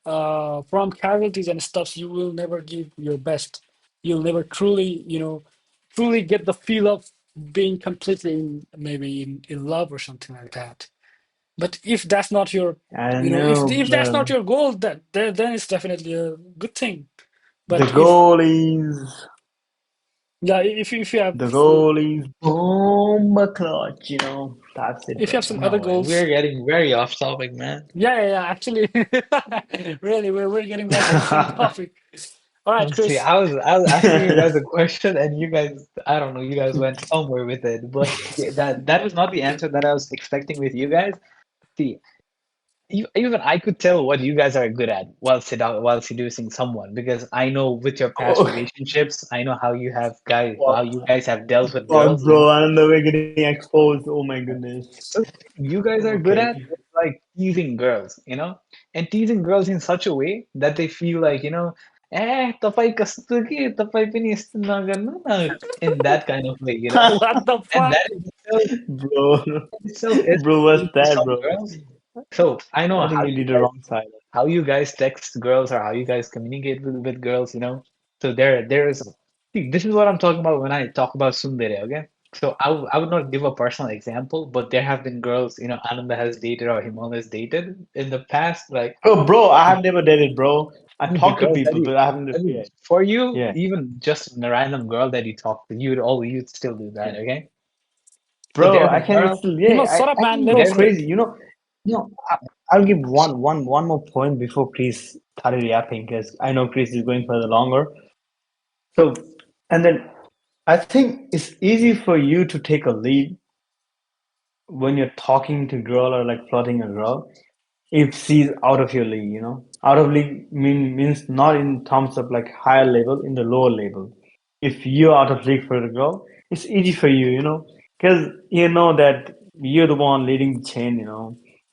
from casualties and stuff, you will never give your best. You'll never truly, truly get the feel of being completely maybe in love or something like that. But if that's not your, I if know, that's not but your goal, then it's definitely a good thing. the But if goal is yeah, if you have the goal is bomb clutch. That's it, if you bro. have some other no way. goals, We're getting very off topic, man. yeah. Actually, really, we're getting back to the same topic. All right, See, Chris. I was asking you guys a question, and you guys, I don't know, you guys went somewhere with it, but yeah, that was not the answer that I was expecting with you guys. See, even I could tell what you guys are good at while seducing someone because I know with your past Oh, relationships, I know how fuck, you guys have dealt with fuck, girls, bro. I know we're getting exposed. Oh my goodness. So you guys are good Okay. at is like teasing girls, and teasing girls in such a way that they feel like, tapai kasto ki, tapai पनि यस्तो नगर्नु न, in that kind of way, What the and that fuck? in itself, Bro, in itself is bro, what's appealing to that, some bro? girls. So I know I think you did the wrong side. how you guys text girls or how you guys communicate with girls. So there is. See, this is what I'm talking about when I talk about tsundere. Okay, I would not give a personal example, but there have been girls, Ananda has dated or Himal has dated in the past, like Bro, I have never dated, bro. I the talk to girls that people, you, but I haven't. I mean, Yeah, for you, yeah, even just a random girl that you talk to, you'd still do that, yeah. okay? So Bro, there's a I can girl, still. Himal, Yeah, shut up, I man. can Let go him there's a crazy. speak. I'll give one more point before Chris started yapping because I know Chris is going for the longer. So, and then I think it's easy for you to take a lead when you're talking to girl or like flirting a girl if she's out of your league, out of league means not in terms of like higher level, in the lower level. If you're out of league for the girl, it's easy for you, because you know that you're the one leading the chain,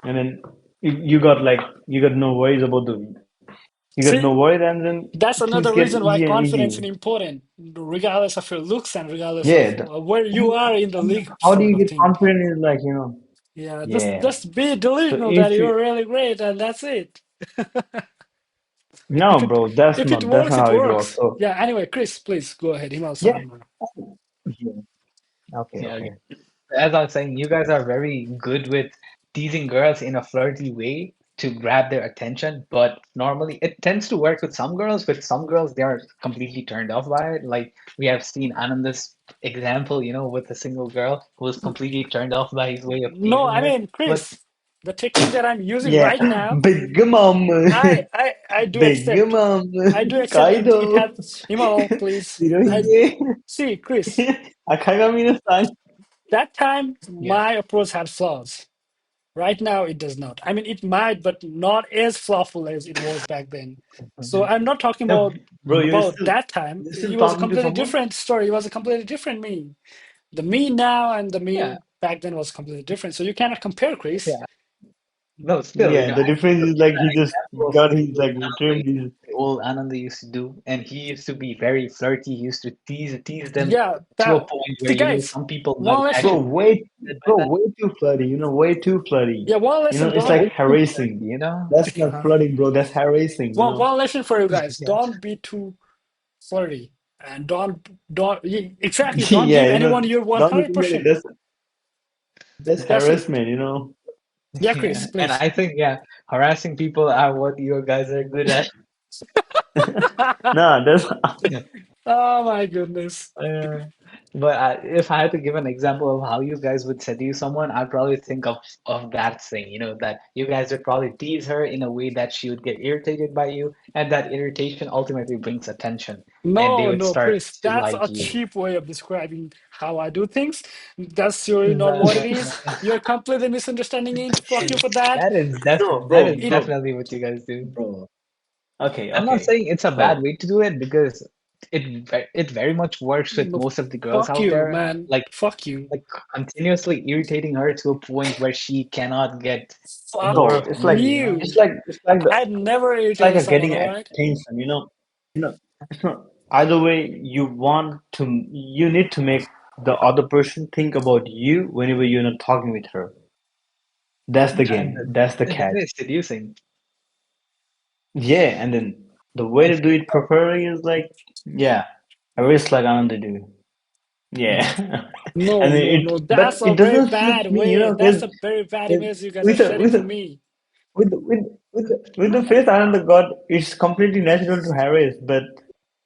and then you got no worries about you got no See, worries, and then that's things another get reason why easier and confidence easier. is important, regardless of your looks and regardless Yeah, of where you are in the league, how do sort you of get thing. confident is like, Yeah, yeah. just be So delusional that if you you're really great, and that's it. no, If it bro, that's if it not that's works, not it how it works. works. So Yeah. Anyway, Chris, please go ahead. Himal yeah, Saran. yeah. Okay, yeah, okay. as I was saying, you guys are very good with teasing girls in a flirty way to grab their attention, but normally it tends to work with some girls. With some girls, they are completely turned off by it. Like we have seen Ananda's example, with a single girl who was completely turned off by his way of No, teasing I her. mean, But Chris, the technique that I'm using Yeah, right now, big mom, I do big accept. mom, I do accept it Kaido, helps. Himal, please. I 白ひげ see, Chris. 赤髪のさん. That time yeah, my approach had flaws. Right now it does not. I mean, it might, but not as flawful as it was back then. So mhm. I'm not talking No, Bro, about that time. you're still It was a talking to completely someone? different story. It was a completely different me. The me now and the yeah, me back then was completely different. So you cannot compare, Chris. yeah. No, still, Yeah, the I difference still is give like an he just example of got the his old like Ananda, returned his. the old Ananda used to do, and he used to be very flirty. He used to tease them Yeah, to a that point where see, guys. some people might One Bro, lesson. actually get offended by that. way too flirty, way too flirty. Yeah, one lesson. It's Yeah, like Don't. way too flirty, harassing. you know? That's not flirting, bro. That's harassing, One lesson for you guys. Yeah. Don't be too flirty, and don't exactly don't Yeah, give anyone your don't be too flirty. 100%. That's That's it. harassment, Yeah, Yeah. Chris, And please. I think, harassing people are what you guys are good at. Nah, that's Oh my goodness. Uh, but if I had to give an example of how you guys would seduce someone, I'd probably think of that thing, that you guys would probably tease her in a way that she would get irritated by you, and that irritation ultimately brings attention, and they No, would no, start Chris. to That's like a you. cheap way of describing how I do things. That's really not No, what it is. You're completely misunderstanding it. Fuck you for that. no, that bro, is It definitely what you guys do. bro. Okay, I'm not okay. saying it's a bad So, way to do it because it very much works with no, most of the girls fuck out you, there. man. Like Fuck you. like continuously irritating her to a point where she cannot get more Fuck of bro, it's like you. you. the I'd never it's like irritated a someone, getting all right? attention, it's not either way you need to make the other person think about you whenever you're not talking with her. That's the And game. That's the that catch. is seducing. Yeah, and then the way to do it properly is like, yeah, I really like Ananda do. Yeah. No, And then no, no. but That's a it very doesn't suit bad me, way. because That's a very bad image you guys are with a sharing with to a me. with the face Ananda got, it's completely natural to harass, but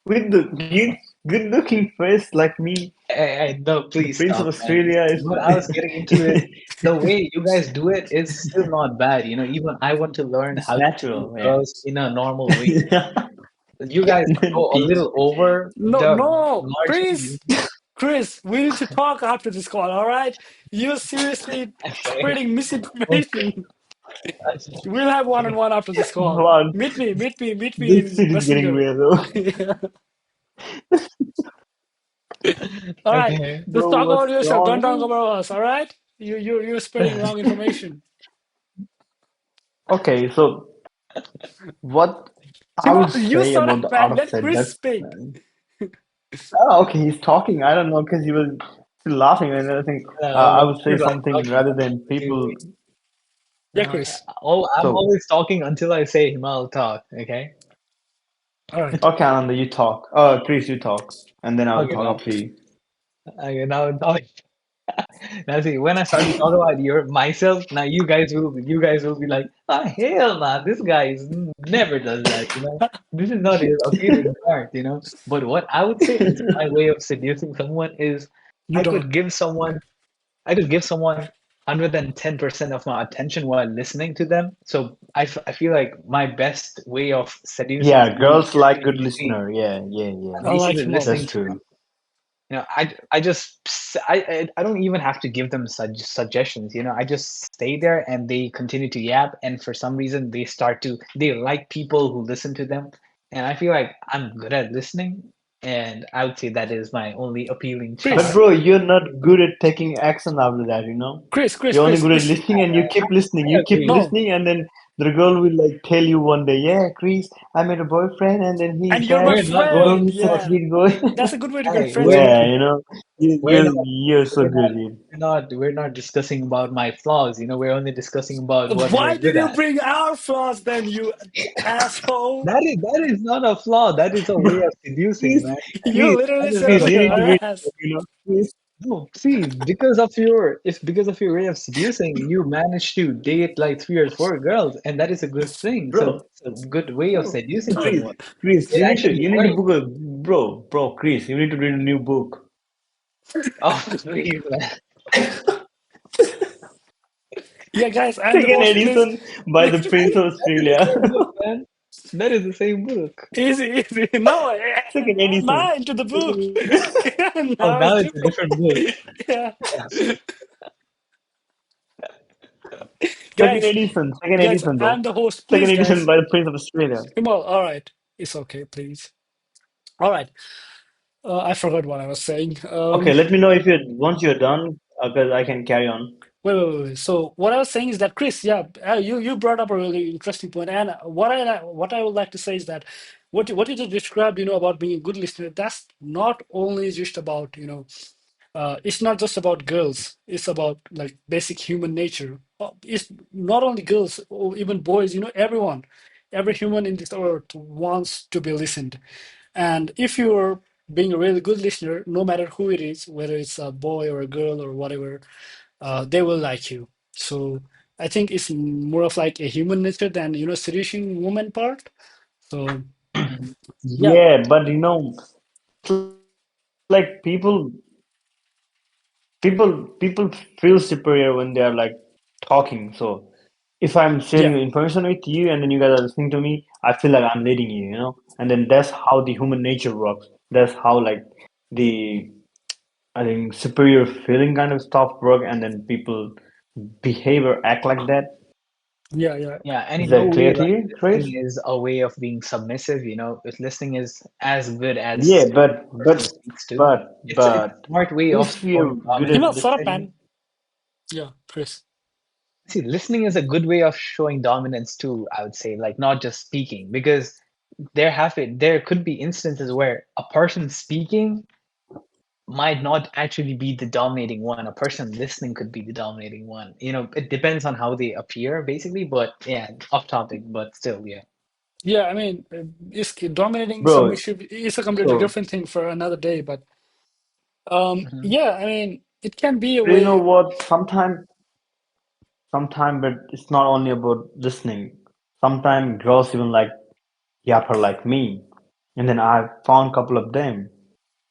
with the good looking face like me, No, the please Prince of stop, man. Australia is What I was getting into is the way you guys do it is still not bad. Even I want to learn it's how to seduce natural, yeah. girls in a normal way. You guys go a Teach. little over No, the no, margin. Chris. Chris, we need to talk after this call, all right? You're seriously Okay. spreading Okay. misinformation. We'll have one-on-one after this call. Wow, Meet me this in shit is getting Messenger. real though. Yeah. All right, Okay. let's Bro, talk what's about yourself. Don't talk wrong? about us. All right? You're spreading wrong information. Okay, so what I would Simon, you say shut about up, the art man. of Let Chris seduction. speak. Oh, okay, he's talking. I don't know because he was still laughing and everything. I would say He's like something talking rather about than people. Yeah, Chris. I'm So, always talking until I say Himal talk. Okay. All right. okay, Ananda, you talk. Chris, you talk, and then I'll Okay, talk man. after you. now now see, when I start to talk about your myself, now you guys will be like, oh hell nah, this guy never does that, you know. This is not his appealing part, you know. But what I would say is my way of seducing someone is You I could don't. give someone I could give someone 110% of my attention while listening to them. So I feel like my best way of seducing Yeah, someone girls is like good basically listener. Yeah, yeah, yeah. Unlike basically Himal. That's listening to them. true. You know, I just I don't even have to give them suggestions. You know, I just stay there and they continue to yap, and for some reason they like people who listen to them, and I feel like I'm good at listening, and I would say that is my only appealing But Chris, part. bro, you're not good at taking action after that, you know? Chris, Chris, You're only Chris. good at This listening and you keep listening. I You keep agree. no, listening and then the girl will like tell you one day, yeah, Chris, I met a boyfriend and then he and you're my said, We're not bro, going. friend. he's such a Yeah, sweet boy. that's a good way to get Hey, friends we're with Yeah, you. you know, we're not you're so we're not good, dude. we're not discussing about my flaws. You know, we're only discussing about what we're Why did good you at. bring our flaws then, you asshole? That is not a flaw. That is a way of seducing, Chris, man. You Chris, literally That is said I not Chris, a was you your need to flaw. read, ass. you know, Chris. No, see, because of your way of seducing, you managed to date like 3 or 4 girls, and that is a good thing. So Bro, that's a good way of bro, seducing Chris, someone. Chris, It actually you need to works. book a, bro, Chris, you need to read a new book. Oh, please, man. Yeah, guys, I'm the Second host, please. edition by the Prince of That is the Australia. same book, man. That is the same book. Easy, easy. No, Second now edition. into the book. Second Oh, Now it's now it's a different. different book. Yeah, Yeah. Second guys, edition, second guys, edition, I'm bro. the host, Second please, edition guys. by the Prince of Australia. Himal, all right. It's okay, please. All right. I forgot what I was saying. Okay, let me know if you once you're done, because I can carry on. Wait. So what I was saying is that Chris, yeah, you brought up a really interesting point, and what I would like to say is that what you just described, about being a good listener, that's not only just about, it's not just about girls. It's about like basic human nature. It's not only girls or even boys. Everyone, every human in this earth wants to be listened. And if you're being a really good listener, no matter who it is, whether it's a boy or a girl or whatever, they will like you. So I think it's more of like a human nature than seducing woman part. So Mhm. yeah, Yeah, but it's like people feel superior when they are like talking. So if I'm yeah, sharing information with you and then you guys are listening to me, I feel like I'm leading you, you know? And then that's how the human nature works. That's how like the I think superior feeling kind of stuff work and then people behave or act like that. yeah. Yeah, and Is in no that way clear to like you, Chris? listening is a way of being submissive, you know. If listening is as good Yeah, as but the person but speaks to. but It's a but smart way of if you're showing good dominance. at Himal, shut up, listening, man. Yeah, Chris. See, listening is a good way of showing dominance too, I would say, like not just speaking, because there could be instances where a person speaking might not actually be the dominating one. A person listening could be the dominating one. You know, it depends on how they appear, basically. But yeah, off topic, but still, yeah. Yeah, I mean, it's dominating bro. submission is a completely So different thing for another day. But Mhm. yeah, I mean, it can be a you know way. what? Sometime, but it's not only about listening. Sometimes girls even like yapper like me, and then I found a couple of them.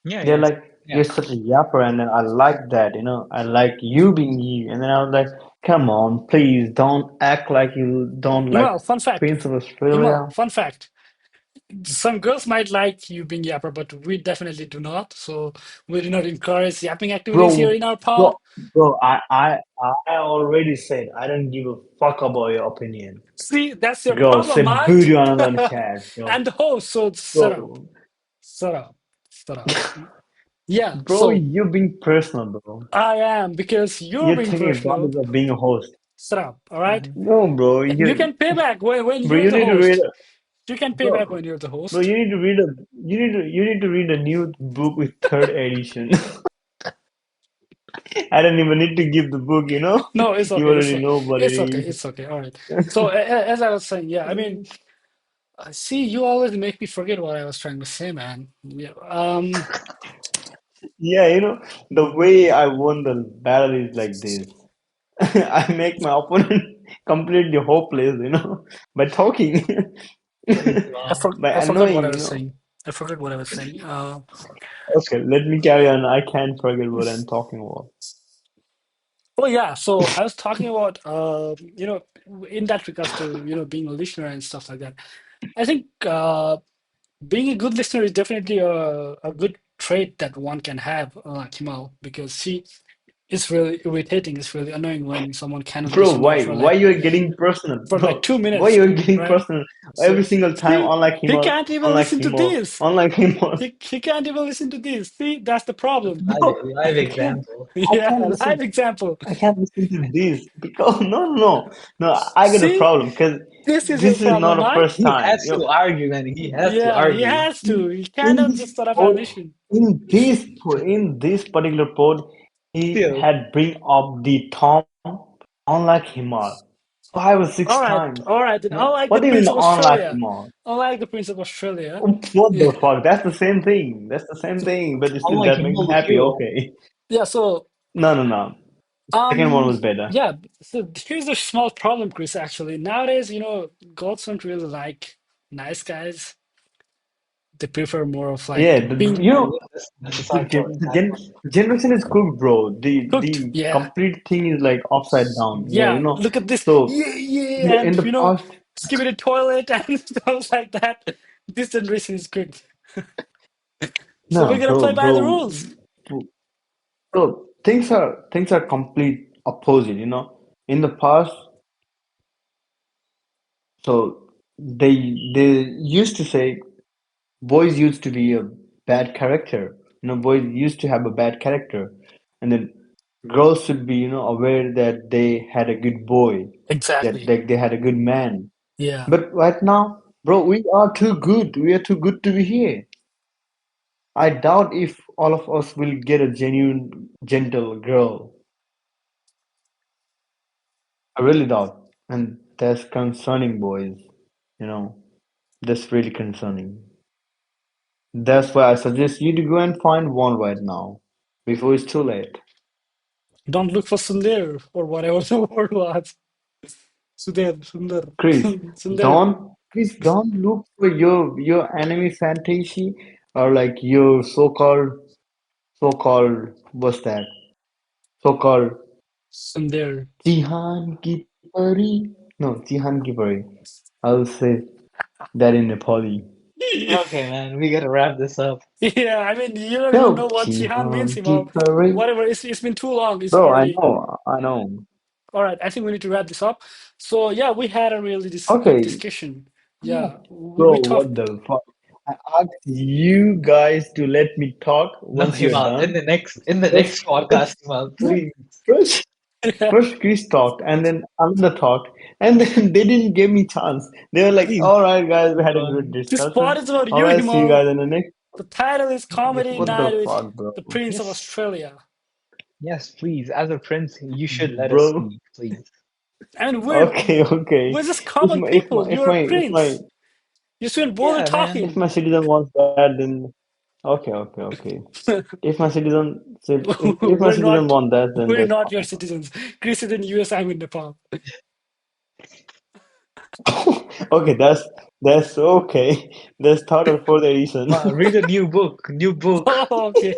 Yeah, They're yes, like, yeah. "You're such a yapper," and then I like that. I like you being you, and then I was like, "Come on, please don't act like you don't like Himal, fun fact. Prince of Himal, Australia." fun fact. Some girls might like you being yapper, but we definitely do not. So we do not encourage yapping activities here Bro, in our pod. bro, I already said I don't give a fuck about your opinion. See, that's your Girl, problem, said boo Mike. to Ananda in the chat, bro. And the host, so shut up. Bro, Shut up. Shut up. Yeah, bro, so you're being personal, bro. I am because you're You're being taking personal. advantage of being a host. Shut up, all right? Mhm. No, bro, You can pay back when bro, you're you the need to read, host. You can pay back bro, when you're the bro, host. you need to read you need to read a new book with third edition. I don't even need to give the book, you know. No, it's You okay. already know what it is. It's okay. All right. So as I was saying, yeah, I mean, see, you always make me forget what I was trying to say, man. Yeah. Yeah, the way I won the battle is like this. I make my opponent completely hopeless, by talking, Please, wow. by I forgot what I annoying. was saying. I forgot what I was saying. Okay, let me carry on. I can't forget what I'm talking about. Oh yeah, so I was talking about in that regards to being a listener and stuff like that. I think being a good listener is definitely a good trait that one can have, Kimal, because see, it's really irritating. It's really annoying when someone cannot Bro, listen to you why you're getting personal? for like Bro, two why minutes, you're getting right? personal every So single time? see, he can't even listen to this. Unlike him. He can't even listen to this. See, that's the problem. Live, Bro, live I can't, example. I Yeah, can't live listen. example. I can't listen to this because no. I got a See, problem because this is your this is problem, not a right? first He time. has to argue, man. He has to Yeah, he argue. has to. He In cannot this just shut up and pod, listen. in this particular pod, he Still, had bring up the Tom unlike Himal 5 or 6 times. All right. Then, unlike What the do you mean Prince of unlike Australia, Himal? unlike the Prince of Australia, What yeah. the fuck? That's the same thing. That's the same thing. But still, unlike that makes Himal me the happy. Hero. Okay. Yeah. So, No. Second one was better. yeah. So here's a small problem, Chris. Actually, nowadays, girls don't really like nice guys. They prefer more of Yeah, like being This is the our for generation is cooked, bro. The cooked. the Yeah. complete thing is like upside down. Yeah, Yeah. Look at this. So Yeah, yeah, in and the past, skip it a toilet and stuff like that. This generation is cooked. So we're no, gonna play by the bro, rules. bro. Things are complete opposite. In the past, so they used to say boys used to be a bad character. Boys used to have a bad character, and then girls should be, aware that they had a good boy, that Exactly. they had a good man. Yeah. But right now, bro, we are too good. We are too good to be here. I doubt if all of us will get a genuine, gentle girl. I really doubt. And that's concerning, boys. You know, that's really concerning. That's why I suggest you to go and find one right now before it's too late. Don't look for Sundar or whatever the word was. Sundar. Chris, Sundar. please don't look for your enemy fantasy or like your so-called what's that? So-called Sundar. Jihan ki pari. No, Jihan ki pari. I'll say that in Nepali. Okay, man, we gotta wrap this up. Yeah, I mean, you don't No, even know what Jihan Jihan means, ki Himal. pari. Whatever, it's been too long. It's Bro, I already. know, I know. All right, I think we need to wrap this up. So, yeah, we had a really good Okay, discussion. Yeah, we bro, talked. what the fuck? I asked you guys to let me talk No, once you're Himal, done. in the First, next podcast, first, Himal, no, please. first, first Chris talked, and then Ananda talked, and then they didn't give me chance. They were like, Please. "All right, guys, we had a good Um, This discussion. pod is about All you, right, see you Himal. guys in the next." The title is yes, Comedy What please. Night the with fuck, bro? the Prince of Yes, Australia. yes, please. As a prince, you should let us Bro, speak, please. I mean, okay. we're just If common my if my people. if You're a my if my prince. You shouldn't bother Yeah, man. if talking. my citizen wants that, then okay. If my citizen if my We're citizen not want that, then we're that's not your fine. citizens. Chris is in US, I'm in Nepal. Okay, that's okay. That's total for the reason. Wow, read a new book, new book. Oh, okay.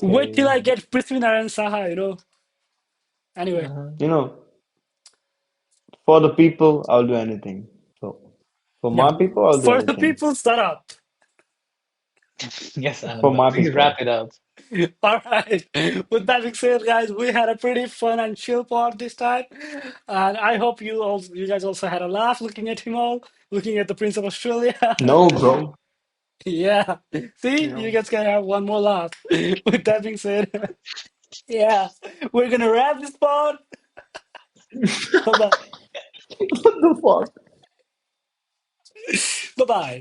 Wait till Okay. I get Prithvi Narayan Saha, Anyway. Uh-huh. You know, for the people, I'll do anything. So, for Yeah. my people, I'll do For the anything. people, shut up. Yes, For Ananda, my please wrap people. it up. All right. With that being said, guys, we had a pretty fun and chill pod this time. And I hope you guys also had a laugh looking at him all, looking at the Prince of Australia. No, bro. Yeah. See, You you know. guys can have one more laugh. With that being said, yeah, we're gonna wrap this pod. Bye bye. What the fuck? Bye bye.